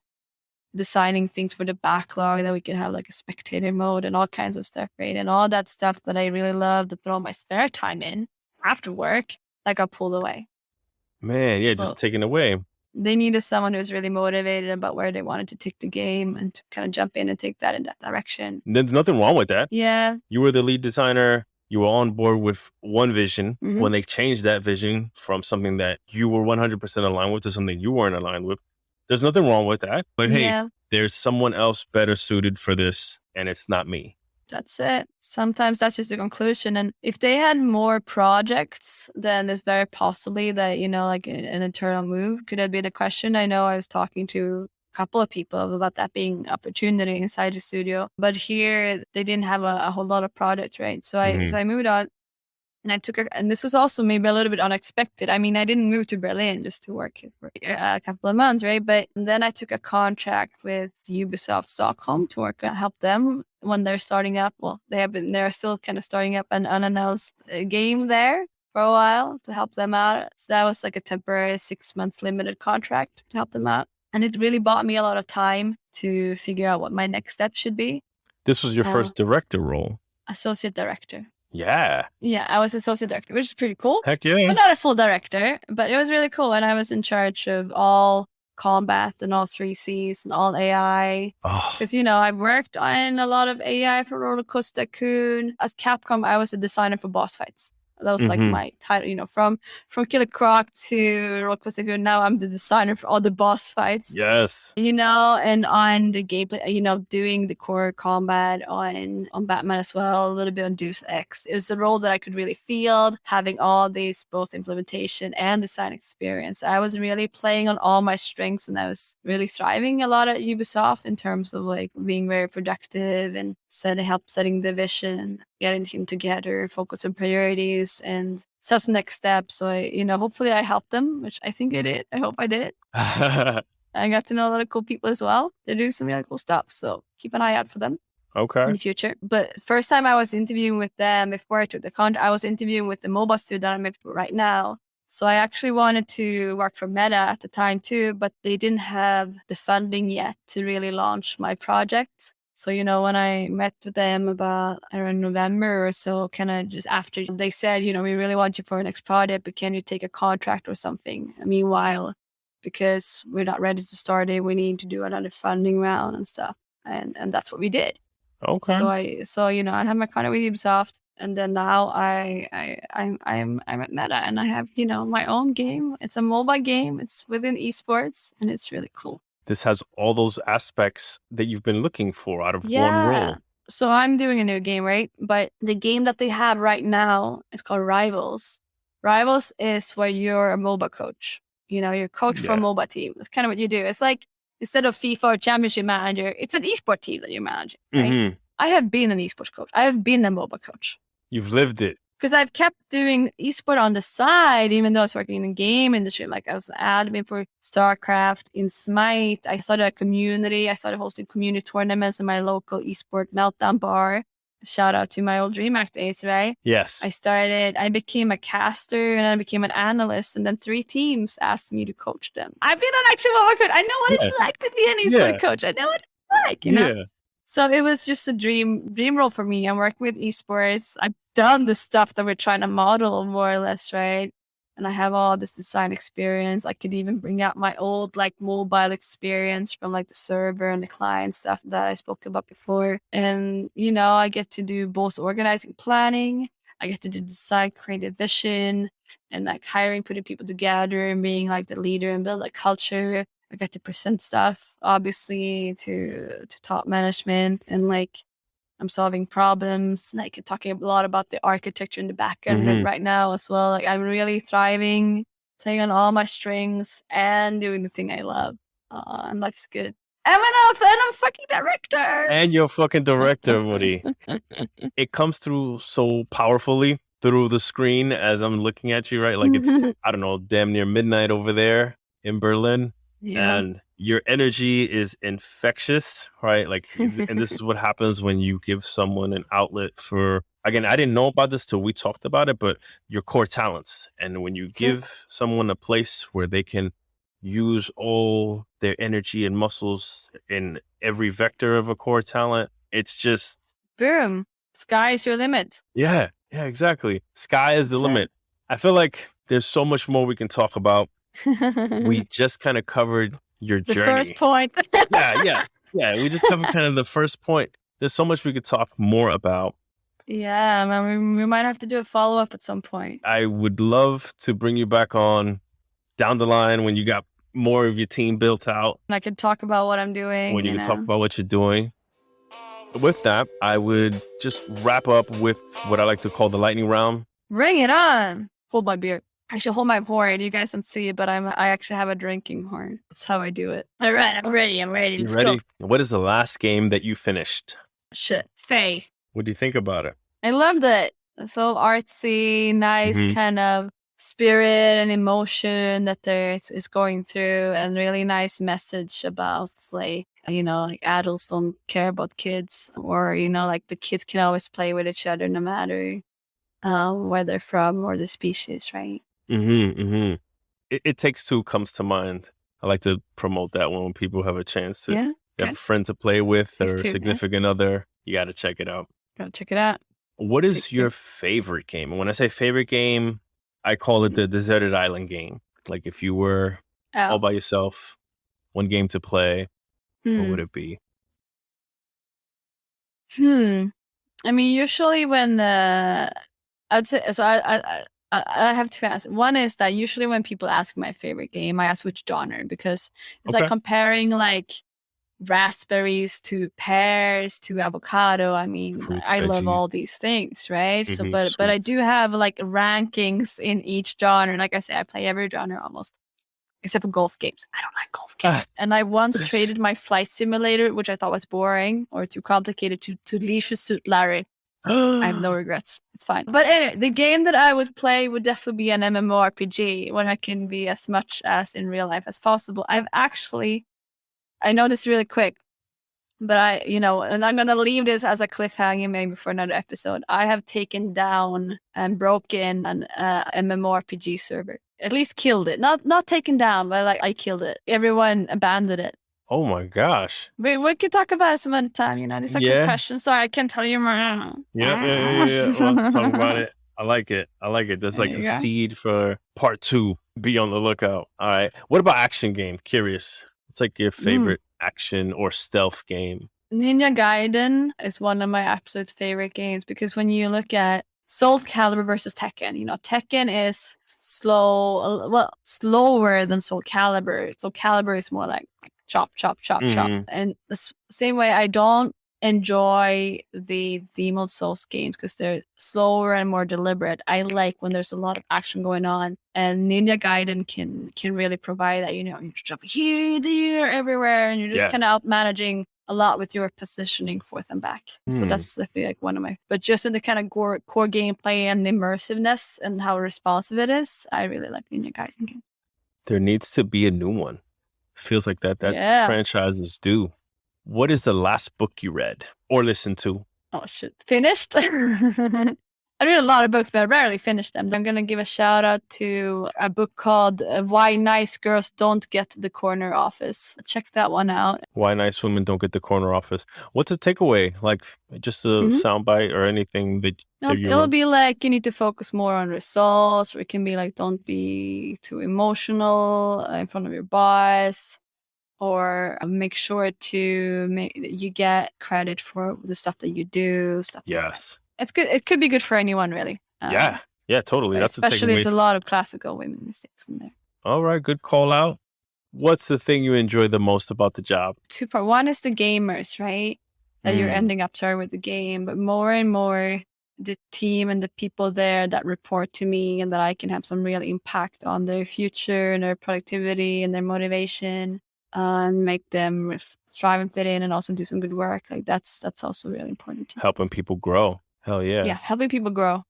designing things for the backlog that we could have like a spectator mode and all kinds of stuff, right? And all that stuff that I really loved to put all my spare time in after work, that got pulled away. Man, yeah, just taken away. They needed someone who was really motivated about where they wanted to take the game and to kind of jump in and take that in that direction. There's nothing wrong with that. Yeah. You were the lead designer. You were on board with one vision. Mm-hmm. When they changed that vision from something that you were 100% aligned with to something you weren't aligned with, there's nothing wrong with that. But hey, there's someone else better suited for this, and it's not me. That's it. Sometimes that's just the conclusion. And if they had more projects, then it's very possibly that, like an internal move could have been a question. I know I was talking to a couple of people about that being opportunity inside the studio. But here, they didn't have a whole lot of projects, right? So I moved on. And I took and this was also maybe a little bit unexpected. I mean, I didn't move to Berlin just to work here for a couple of months, right? But then I took a contract with Ubisoft Stockholm to help them when they're starting up. Well, they're still kind of starting up an unannounced game there for a while to help them out. So that was like a temporary 6 months limited contract to help them out. And it really bought me a lot of time to figure out what my next step should be. This was your first director role? Associate director. Yeah. Yeah, I was associate director, which is pretty cool. Heck yeah. But not a full director, but it was really cool. And I was in charge of all combat and all 3Cs and all AI. Because, I've worked on a lot of AI for RollerCoaster Tycoon. As Capcom, I was a designer for boss fights. That was like my title, from Killer Croc to RollerCoaster Tycoon. Now I'm the designer for all the boss fights. Yes. And on the gameplay, doing the core combat on Batman as well, a little bit on Deus Ex. It was a role that I could really field, having all these both implementation and design experience. I was really playing on all my strengths, and I was really thriving a lot at Ubisoft in terms of like being very productive and setting the vision, getting the team together, focus on priorities, and set the next step. So hopefully I helped them, which I think I did. I hope I did. I got to know a lot of cool people as well. They're doing some really cool stuff. So keep an eye out for them. Okay. In the future. But first time I was interviewing with them before I took the contract, I was interviewing with the MOBA studio that I'm at right now. So I actually wanted to work for Meta at the time too, but they didn't have the funding yet to really launch my project. So, when I met with them about around November or so, kind of just after they said, we really want you for our next project, but can you take a contract or something? Meanwhile, because we're not ready to start it, we need to do another funding round and stuff. And that's what we did. Okay. So I have my contract with Ubisoft, and then now I'm at Meta, and I have, my own game. It's a MOBA game. It's within esports, and it's really cool. This has all those aspects that you've been looking for out of one role. So I'm doing a new game, right? But the game that they have right now is called Rivals. Rivals is where you're a MOBA coach. You're a coach for a MOBA team. That's kind of what you do. It's like, instead of FIFA or Championship Manager, it's an esports team that you're managing, right? I have been an esports coach. I have been a MOBA coach. You've lived it. Because I've kept doing esports on the side, even though I was working in the game industry. Like I was an admin for StarCraft in Smite. I started a community. I started hosting community tournaments in my local eSport Meltdown bar. Shout out to my old Dreamhack days, right? Yes. I became a caster, and I became an analyst, and then 3 teams asked me to coach them. I've been an actual MOBA coach. I know what it's like to be an eSport coach. I know what it's like, you know? So it was just a dream role for me. I'm working with esports. I've done the stuff that we're trying to model more or less, right? And I have all this design experience. I could even bring out my old like mobile experience from like the server and the client stuff that I spoke about before. And, I get to do both organizing, planning. I get to do design, creative vision, and like hiring, putting people together and being like the leader and build a culture. I get to present stuff, obviously, to top management, and like I'm solving problems, like talking a lot about the architecture in the back end right now as well. Like I'm really thriving, playing on all my strings and doing the thing I love. And life's good. And I'm a fucking director. And you're a fucking director, Woody. It comes through so powerfully through the screen as I'm looking at you, right? Like it's, I don't know, damn near midnight over there in Berlin. Yeah. And your energy is infectious, right? Like, and this is what happens when you give someone an outlet for, again, I didn't know about this till we talked about it, but your core talents. And when you give someone a place where they can use all their energy and muscles in every vector of a core talent, it's just... boom. Sky is your limit. Yeah, exactly. Sky is the limit. I feel like there's so much more we can talk about. We just kind of covered your journey. The first point. Yeah. We just covered kind of the first point. There's so much we could talk more about. Yeah, man, we might have to do a follow-up at some point. I would love to bring you back on down the line when you got more of your team built out. And I could talk about what I'm doing. When you can talk about what you're doing. With that, I would just wrap up with what I like to call the lightning round. Bring it on. Hold my beer. I should hold my horn. You guys don't see it, but I actually have a drinking horn. That's how I do it. All right, I'm ready. You Let's ready? go. What is the last game that you finished? Shit. Faye. What do you think about it? I loved it. It's so artsy, nice kind of spirit and emotion that there is going through, and really nice message about like, you know, like adults don't care about kids, or, you know, like the kids can always play with each other no matter where they're from or the species, right? It Takes Two comes to mind. I like to promote that one when people have a chance to have a friend to play with or a significant other. You got to check it out. Gotta check it out. What is your favorite game? And when I say favorite game, I call it the deserted island game. Like if you were all by yourself, one game to play, what would it be? I mean, usually when I'd say, so I have two answers. One is that usually when people ask my favorite game, I ask which genre, because it's like comparing like raspberries to pears to avocado. I mean, fruits, I veggies. Love all these things, right? So, but I do have like rankings in each genre. Like I say, I play every genre almost, except for golf games. I don't like golf games. And I once traded my flight simulator, which I thought was boring or too complicated, to Leisure Suit Larry. I have no regrets. It's fine. But anyway, the game that I would play would definitely be an MMORPG, when I can be as much as in real life as possible. I know this really quick, but and I'm going to leave this as a cliffhanger maybe for another episode. I have taken down and broken an MMORPG server. At least killed it. Not taken down, but like I killed it. Everyone abandoned it. Oh my gosh. We can talk about it some other time, These are good questions. Sorry, I can't tell you more. Yeah. We'll talk about it. I like it. That's like a seed for part 2. Be on the lookout. All right. What about action game? Curious. What's like your favorite action or stealth game? Ninja Gaiden is one of my absolute favorite games, because when you look at Soul Calibur versus Tekken, Tekken is slower than Soul Calibur. Soul Calibur is more like chop. And the same way, I don't enjoy the Demon Souls games because they're slower and more deliberate. I like when there's a lot of action going on, and Ninja Gaiden can really provide that. You're jumping here, there, everywhere, and you're just kind of out managing a lot with your positioning forth and back. So that's definitely like one of my, but just in the kind of core gameplay and immersiveness and how responsive it is, I really like Ninja Gaiden game. There needs to be a new one. Feels like that franchise is due. What is the last book you read or listened to? Oh shit, finished? I read a lot of books, but I rarely finish them. I'm going to give a shout out to a book called Why Nice Girls Don't Get the Corner Office. Check that one out. Why Nice Women Don't Get the Corner Office. What's a takeaway? Like just a soundbite or anything that it'll be like you need to focus more on results, or it can be like don't be too emotional in front of your boss, or make sure you get credit for the stuff that you do. Yes. It's good. It could be good for anyone, really. Yeah, totally. That's especially there's a lot of classical women mistakes in there. All right, good call out. What's the thing you enjoy the most about the job? 2 parts. One is the gamers, right? that you're ending up sharing with the game, but more and more the team and the people there that report to me and that I can have some real impact on their future and their productivity and their motivation, and make them strive and fit in and also do some good work. Like that's also really important to me. Helping people grow. Hell yeah. Yeah, helping people grow.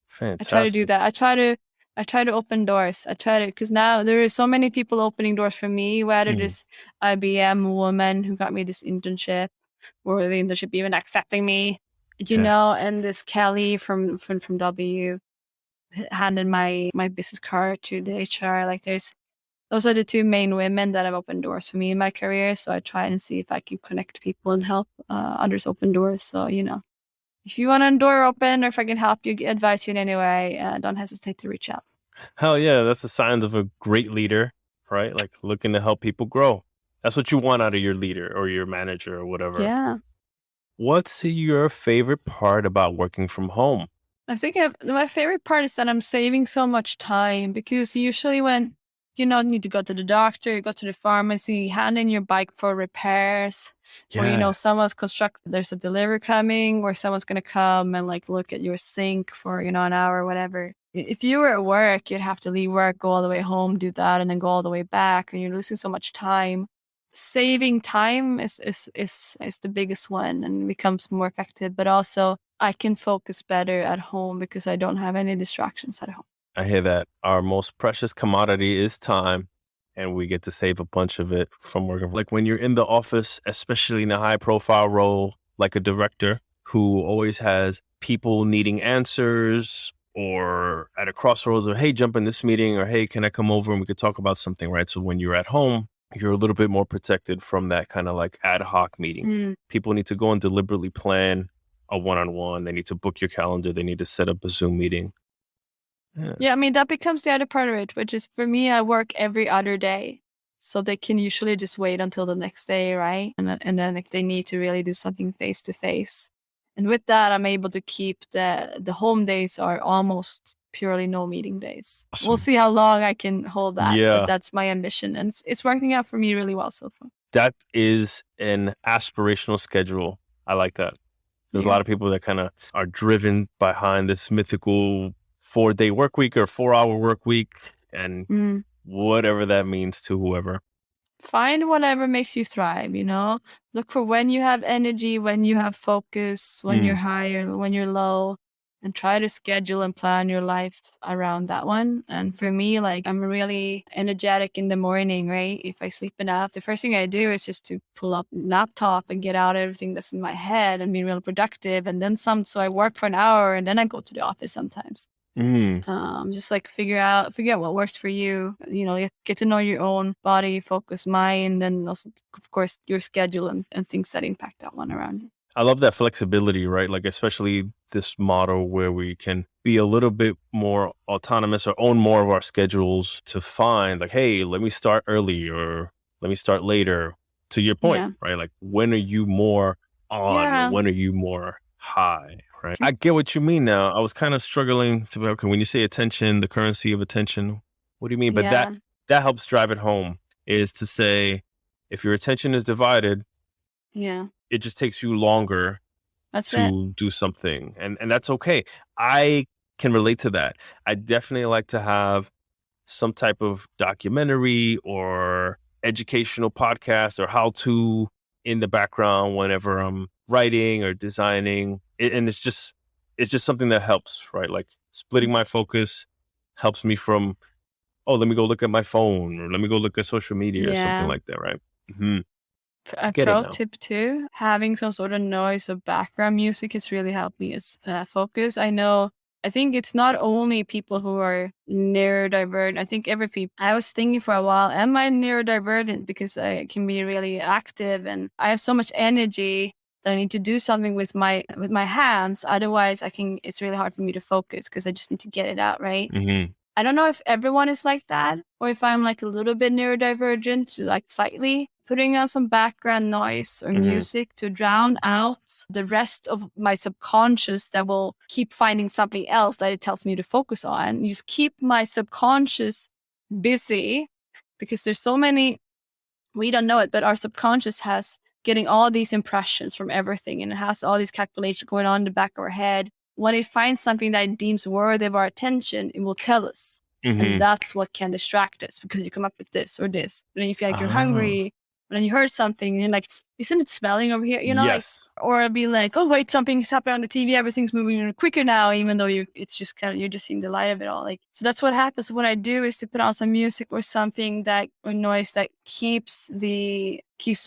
Fantastic. I try to do that. I try to open doors. Because now there is so many people opening doors for me, whether this IBM woman who got me this internship, or the internship even accepting me, and this Kelly from W handed my business card to the HR. Like those are the two main women that have opened doors for me in my career. So I try and see if I can connect people and help others open doors. So, if you want a door open, or if I can help you, advise you in any way, don't hesitate to reach out. Hell yeah, that's a sign of a great leader, right? Like looking to help people grow. That's what you want out of your leader or your manager or whatever. Yeah. What's your favorite part about working from home? I think my favorite part is that I'm saving so much time, because usually when need to go to the doctor, you go to the pharmacy, hand in your bike for repairs, or someone's there's a delivery coming, or someone's going to come and like look at your sink for, an hour or whatever. If you were at work, you'd have to leave work, go all the way home, do that, and then go all the way back, and you're losing so much time. Saving time is the biggest one, and becomes more effective, but also I can focus better at home because I don't have any distractions at home. I hear that. Our most precious commodity is time, and we get to save a bunch of it from working. Like when you're in the office, especially in a high profile role, like a director who always has people needing answers, or at a crossroads, or hey, jump in this meeting, or hey, can I come over and we could talk about something, right? So when you're at home, you're a little bit more protected from that kind of like ad hoc meeting. People need to go and deliberately plan a one-on-one. They need to book your calendar. They need to set up a Zoom meeting. Yeah, I mean, that becomes the other part of it, which is for me, I work every other day. So they can usually just wait until the next day, right? And then if they need to really do something face to face. And with that, I'm able to keep the home days are almost purely no meeting days. Awesome. We'll see how long I can hold that. Yeah. But that's my ambition. And it's working out for me really well so far. That is an aspirational schedule. I like that. There's a lot of people that kind of are driven behind this mythical 4-day work week or 4-hour work week, and whatever that means to whoever. Find whatever makes you thrive, Look for when you have energy, when you have focus, when you're high or when you're low, and try to schedule and plan your life around that one. And for me, like, I'm really energetic in the morning, right? If I sleep enough, the first thing I do is just to pull up laptop and get out everything that's in my head and be real productive. And then some, so I work for an hour and then I go to the office sometimes. Just like figure out what works for you. Get to know your own body, focus, mind, and also, of course, your schedule and things that impact that one around you. I love that flexibility, right? Like, especially this model where we can be a little bit more autonomous or own more of our schedules to find like, hey, let me start early or let me start later, to your point, right? Like, when are you more on or when are you more high, right? I get what you mean now. I was kind of struggling to, okay, when you say attention, the currency of attention, what do you mean? But that helps drive it home, is to say, if your attention is divided, it just takes you longer to do something. And that's okay. I can relate to that. I definitely like to have some type of documentary or educational podcast or how-to in the background whenever I'm writing or designing. And it's just something that helps, right? Like, splitting my focus helps me from, let me go look at my phone, or let me go look at social media or something like that, right? A pro tip too, having some sort of noise or background music has really helped me as focus. I think it's not only people who are neurodivergent. I think I was thinking for a while, am I neurodivergent? Because I can be really active and I have so much energy that I need to do something with my hands. Otherwise, it's really hard for me to focus because I just need to get it out, right? I don't know if everyone is like that, or if I'm like a little bit neurodivergent, like slightly. Putting on some background noise or music to drown out the rest of my subconscious that will keep finding something else that it tells me to focus on. You just keep my subconscious busy, because there's so many, we don't know it, but our subconscious has getting all these impressions from everything, and it has all these calculations going on in the back of our head. When it finds something that it deems worthy of our attention, it will tell us. And that's what can distract us, because you come up with this or this. And then you feel like you're hungry, and then you heard something, and you're like, isn't it smelling over here? You know, Yes. or it'll be like, oh wait, something's happening on the TV. Everything's moving quicker now, even though it's just kind of, you're just seeing the light of it all. Like, so that's what happens. What I do is to put on some music or something or noise that keeps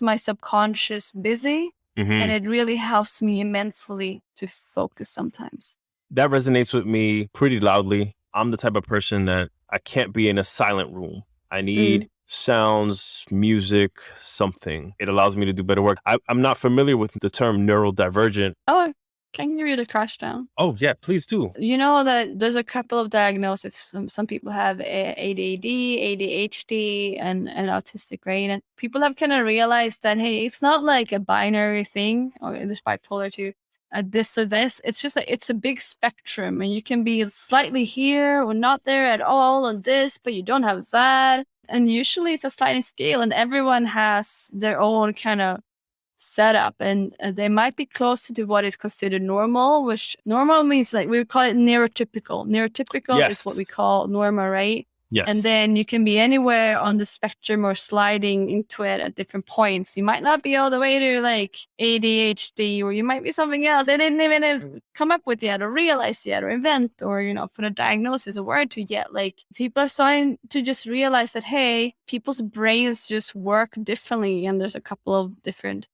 my subconscious busy. And it really helps me immensely to focus sometimes. That resonates with me pretty loudly. I'm the type of person that I can't be in a silent room. I need sounds, music, something. It allows me to do better work. I'm not familiar with the term neurodivergent. Oh, can you give you the crash down? Oh, yeah, please do. You know that there's a couple of diagnoses. Some people have ADD, ADHD, and autistic, right? And people have kind of realized that, hey, it's not like a binary thing, or this bipolar too. This or this. It's just like, it's a big spectrum, and you can be slightly here or not there at all on this, but you don't have that. And usually it's a sliding scale, and everyone has their own kind of setup, and they might be closer to what is considered normal, which normal means, like, we call it neurotypical. Neurotypical is what we call normal, right? Yes. And then you can be anywhere on the spectrum or sliding into it at different points. You might not be all the way to like ADHD, or you might be something else they didn't even come up with yet, or realize yet, or invent, or, you know, put a diagnosis, a word to yet. Like, people are starting to just realize that, hey, people's brains just work differently, and there's a couple of different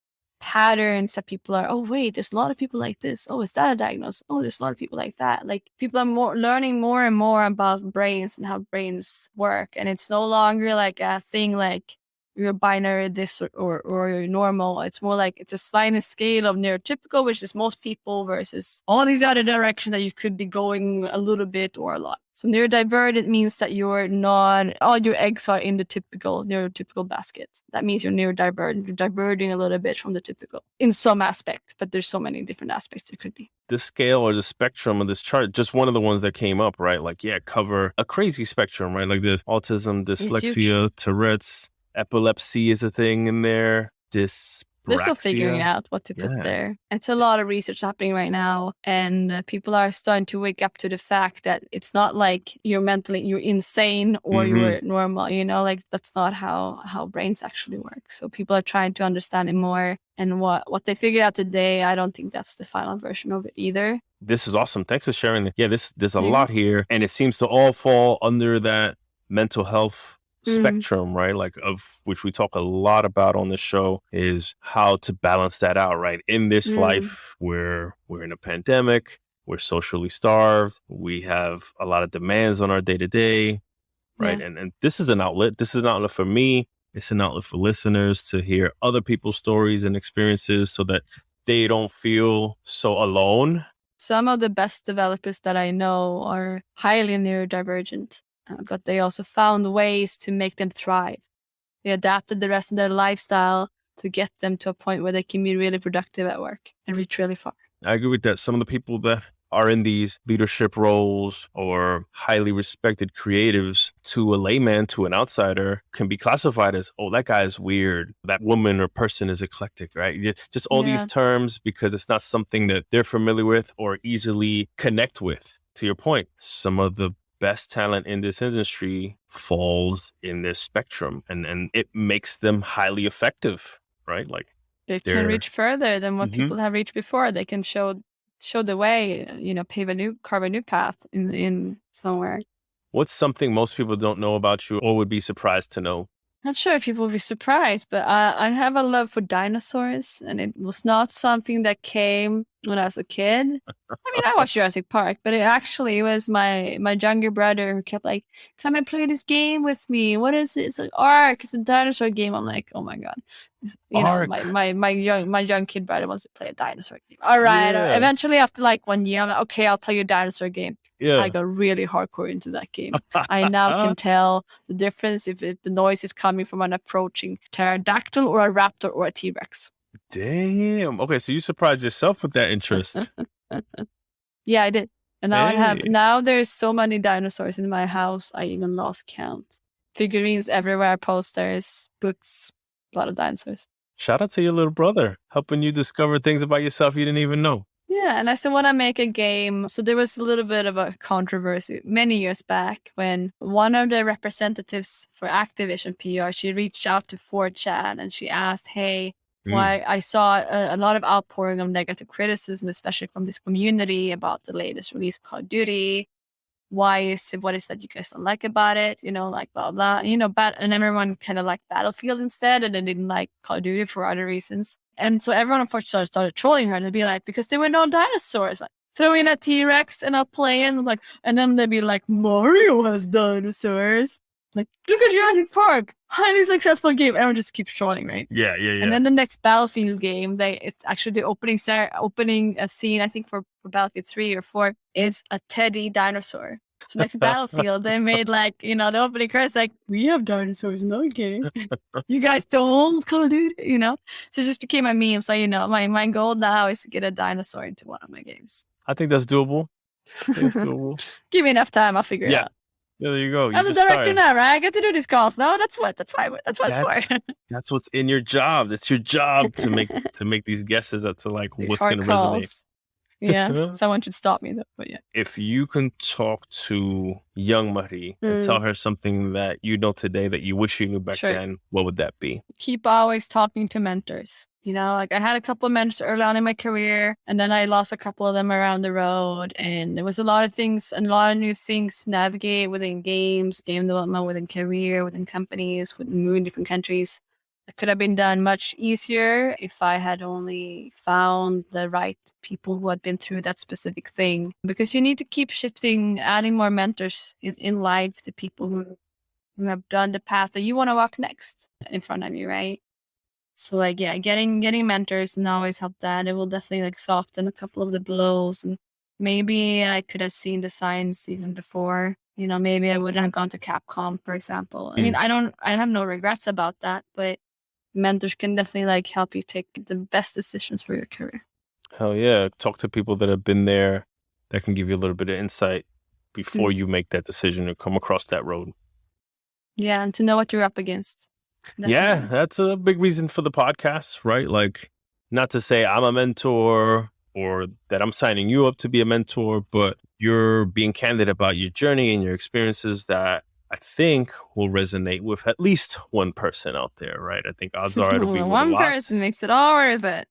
patterns that people are, oh wait, there's a lot of people like this. Oh, is that a diagnosis? Oh, there's a lot of people like that. Like, people are learning more and more about brains and how brains work, and it's no longer like a thing like you're binary this or you're normal. It's more like it's a sliding scale of neurotypical, which is most people, versus all these other directions that you could be going a little bit or a lot. So neurodivergent means that you're not, all your eggs are in the neurotypical basket. That means you're neurodivergent. You're diverging a little bit from the typical in some aspect, but there's so many different aspects it could be. The scale or the spectrum of this chart, just one of the ones that came up, right? Like, cover a crazy spectrum, right? Like this autism, dyslexia, Tourette's, epilepsy is a thing in there. They're still figuring out what to put there. It's a lot of research happening right now, and people are starting to wake up to the fact that it's not like you're insane or you're normal, you know, like that's not how brains actually work. So people are trying to understand it more, and what they figured out today, I don't think that's the final version of it either. This is awesome. Thanks for sharing that. Yeah, there's a lot here, and it seems to all fall under that mental health spectrum, right? Like, of which we talk a lot about on the show, is how to balance that out, right? In this life where we're in a pandemic, we're socially starved, we have a lot of demands on our day to day, right? And this is an outlet. This is an outlet for me. It's an outlet for listeners to hear other people's stories and experiences so that they don't feel so alone. Some of the best developers that I know are highly neurodivergent. But they also found ways to make them thrive. They adapted the rest of their lifestyle to get them to a point where they can be really productive at work and reach really far. I agree with that. Some of the people that are in these leadership roles or highly respected creatives, to a layman, to an outsider, can be classified as, oh, that guy is weird. That woman or person is eclectic, right? Just all these terms, because it's not something that they're familiar with or easily connect with. To your point, some of the best talent in this industry falls in this spectrum, and it makes them highly effective, right? Like, they can reach further than what people have reached before. They can show the way, you know, carve a new path in somewhere. What's something most people don't know about you or would be surprised to know? Not sure if people will be surprised, but I have a love for dinosaurs, and it was not something that came when I was a kid. I mean, I watched Jurassic Park, but it was my younger brother who kept like, come and play this game with me. What is it? It's like Ark. It's a dinosaur game. I'm like, oh my God. You know, my young kid brother wants to play a dinosaur game. All right. Yeah. Eventually, after like 1 year, I'm like, okay, I'll play your dinosaur game. Yeah. I got really hardcore into that game. I now can tell the difference if the noise is coming from an approaching pterodactyl or a raptor or a T-Rex. Damn. Okay, so you surprised yourself with that interest. Yeah, I did. And now there's so many dinosaurs in my house, I even lost count. Figurines everywhere, posters, books, a lot of dinosaurs. Shout out to your little brother, helping you discover things about yourself you didn't even know. Yeah, and I still want to make a game. So there was a little bit of a controversy many years back when one of the representatives for Activision PR, she reached out to 4chan and she asked, hey, why I saw a lot of outpouring of negative criticism, especially from this community about the latest release of Call of Duty. What is that you guys don't like about it? You know, like blah, blah. You know, and everyone kind of liked Battlefield instead and they didn't like Call of Duty for other reasons. And so everyone, unfortunately, started trolling her. They'd be like, because there were no dinosaurs. Like, throw in a T-Rex and I'll play and like, and then they'd be like, Mario has dinosaurs. Like, look at Jurassic Park, highly successful game. Everyone just keeps trolling, right? Yeah. And then the next Battlefield game, it's actually the opening scene, I think for Battlefield 3 or 4, is a teddy dinosaur. So next Battlefield, they made like, you know, the opening credits like, we have dinosaurs, no kidding. You guys don't, Call of Duty, you know? So it just became a meme. So, you know, my goal now is to get a dinosaur into one of my games. I think that's doable. Give me enough time, I'll figure it out. Yeah, there you go. I'm the director now, right? I get to do these calls. No, that's what it's for. That's what's in your job. It's your job to make these guesses as to like these what's going to resonate. Yeah, someone should stop me though. But yeah, if you can talk to young Marie and tell her something that you know today that you wish you knew back then, what would that be? Keep always talking to mentors. You know, like I had a couple of mentors early on in my career, and then I lost a couple of them around the road. And there was a lot of things and a lot of new things to navigate within games, game development, within career, within companies, within moving different countries. It could have been done much easier if I had only found the right people who had been through that specific thing. Because you need to keep shifting, adding more mentors in life to people who have done the path that you want to walk next in front of you, right? So like, yeah, getting mentors and always help that. It will definitely like soften a couple of the blows. And maybe I could have seen the signs even before. You know, maybe I wouldn't have gone to Capcom, for example. I mean, I have no regrets about that, but mentors can definitely like help you take the best decisions for your career. Hell yeah. Talk to people that have been there that can give you a little bit of insight before you make that decision or come across that road. Yeah, and to know what you're up against. Definitely. Yeah, that's a big reason for the podcast, right? Like, not to say I'm a mentor or that I'm signing you up to be a mentor, but you're being candid about your journey and your experiences that I think will resonate with at least one person out there, right? I think odds are it'll be one person makes it all worth it.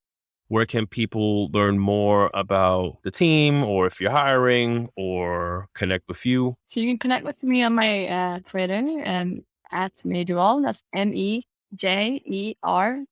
Where can people learn more about the team, or if you're hiring, or connect with you? So you can connect with me on my Twitter at Mejerwall. That's MEJERWALL,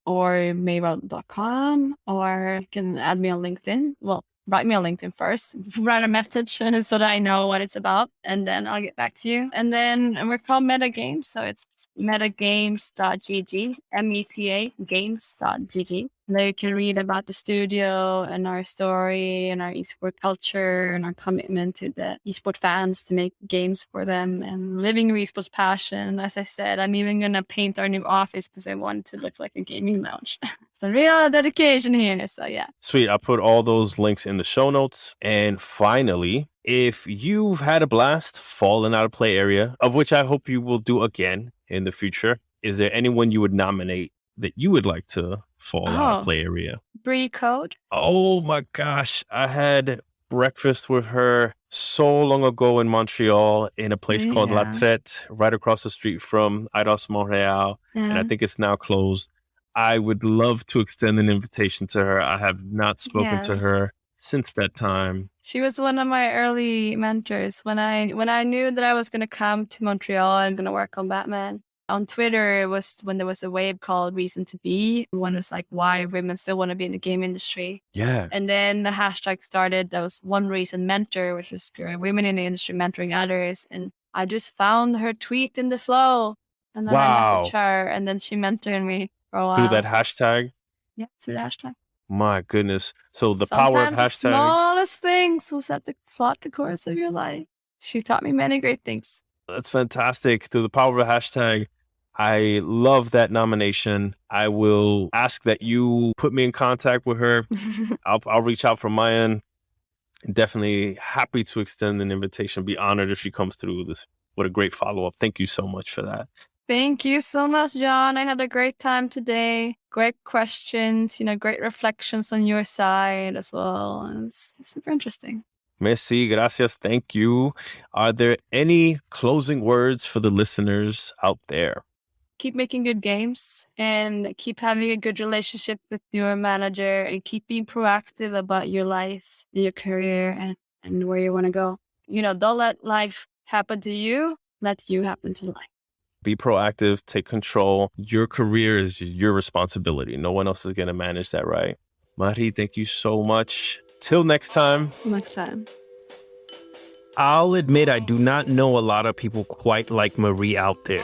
or Mejerwall.com, or you can add me on LinkedIn. Well, write me on LinkedIn first, write a message so that I know what it's about, and then I'll get back to you. And then we're called Meta Games, so it's metagames.gg, META games.gg. There you can read about the studio and our story and our esports culture and our commitment to the esports fans to make games for them and living your esports passion. As I said, I'm even going to paint our new office because I want it to look like a gaming lounge. It's a real dedication here. So yeah. Sweet. I'll put all those links in the show notes. And finally, if you've had a blast falling out of play area, of which I hope you will do again in the future, is there anyone you would nominate that you would like to fall out of play area? Bree Code. Oh my gosh. I had breakfast with her so long ago in Montreal in a place called La Traite, right across the street from Eidos Montreal. And I think it's now closed. I would love to extend an invitation to her. I have not spoken to her since that time. She was one of my early mentors when I knew that I was going to come to Montreal and going to work on Batman. On Twitter, it was when there was a wave called Reason to Be. One was like, why women still want to be in the game industry. Yeah. And then the hashtag started. That was One Reason Mentor, which was women in the industry mentoring others. And I just found her tweet in the flow. And then I messaged her, and then she mentored me for a while. Through that hashtag? Yeah, through the hashtag. My goodness. So the power of hashtags. Sometimes the smallest things will set the plot the course of your life. She taught me many great things. That's fantastic. Through the power of a hashtag, I love that nomination. I will ask that you put me in contact with her. I'll reach out from my end. Definitely happy to extend an invitation. Be honored if she comes through this. What a great follow-up. Thank you so much for that. Thank you so much, John. I had a great time today. Great questions, great reflections on your side as well. And it's super interesting. Merci, gracias, thank you. Are there any closing words for the listeners out there? Keep making good games and keep having a good relationship with your manager and keep being proactive about your life, your career, and where you want to go. Don't let life happen to you. Let you happen to life. Be proactive, take control. Your career is your responsibility. No one else is going to manage that, right? Marie, thank you so much. Till next time. Next time. I'll admit I do not know a lot of people quite like Marie out there.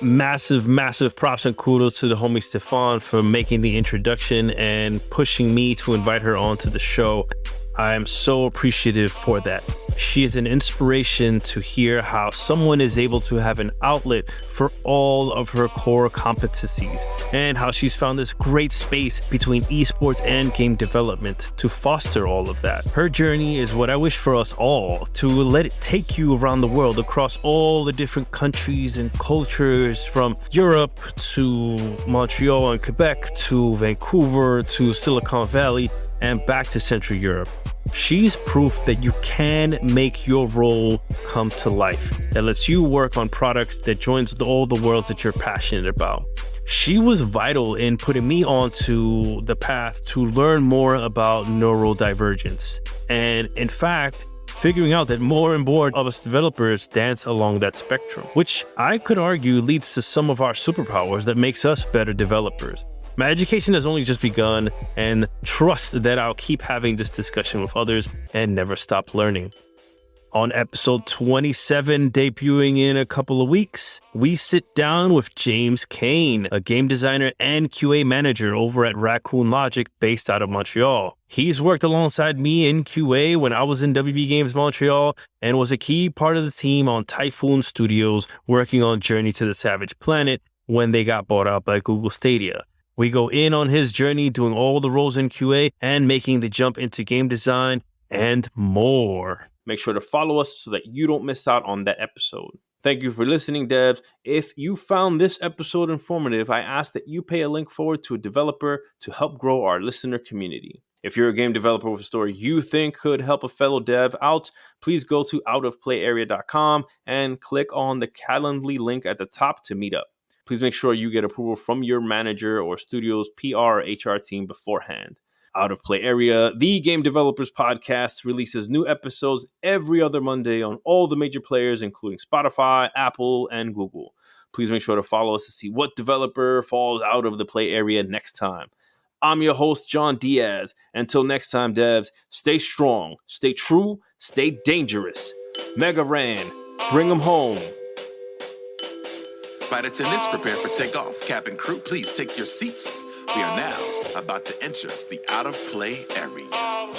Massive, massive props and kudos to the homie Stefan for making the introduction and pushing me to invite her onto the show. I am so appreciative for that. She is an inspiration to hear how someone is able to have an outlet for all of her core competencies and how she's found this great space between esports and game development to foster all of that. Her journey is what I wish for us all, to let it take you around the world across all the different countries and cultures, from Europe to Montreal and Quebec to Vancouver to Silicon Valley and back to Central Europe. She's proof that you can make your role come to life, that lets you work on products that joins all the worlds that you're passionate about. She was vital in putting me onto the path to learn more about neurodivergence. And in fact, figuring out that more and more of us developers dance along that spectrum, which I could argue leads to some of our superpowers that makes us better developers. My education has only just begun, and trust that I'll keep having this discussion with others and never stop learning. On episode 27, debuting in a couple of weeks, we sit down with James Kane, a game designer and QA manager over at Raccoon Logic based out of Montreal. He's worked alongside me in QA when I was in WB Games Montreal and was a key part of the team on Tycoon Studios working on Journey to the Savage Planet when they got bought out by Google Stadia. We go in on his journey doing all the roles in QA and making the jump into game design and more. Make sure to follow us so that you don't miss out on that episode. Thank you for listening, devs. If you found this episode informative, I ask that you pay a link forward to a developer to help grow our listener community. If you're a game developer with a story you think could help a fellow dev out, please go to outofplayarea.com and click on the Calendly link at the top to meet up. Please make sure you get approval from your manager or studio's PR or HR team beforehand. Out of Play Area, the Game Developers Podcast, releases new episodes every other Monday on all the major players, including Spotify, Apple, and Google. Please make sure to follow us to see what developer falls out of the play area next time. I'm your host, John Diaz. Until next time, devs, stay strong, stay true, stay dangerous. Mega Ran, bring them home. Flight attendants, prepare for takeoff. Cabin crew, please take your seats. We are now about to enter the out-of-play area.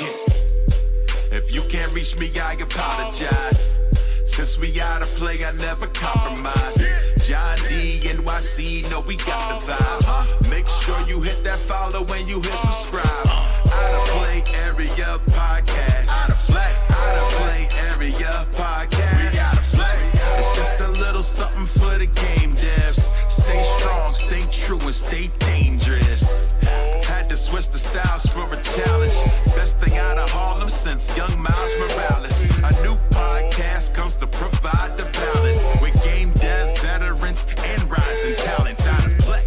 Yeah. If you can't reach me, I apologize. Since we out of play, I never compromise. John D, NYC, know we got the vibes. Make sure you hit that follow when you hit subscribe. Out-of-play area podcast. Out-of-play area podcast. We out-of-play. It's just a little something for the game devs. Stay strong, stay true, and stay dangerous. Had to switch the styles for a challenge. Best thing out of Harlem since young Miles Morales. A new podcast comes to provide the balance with game dev veterans and rising talents. Out of play.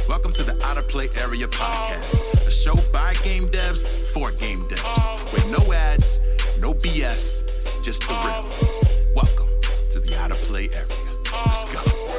Welcome to the Out of Play Area podcast, a show by game devs for game devs, with no ads, no BS, just the real. Welcome to the Out of Play Area. Let's go.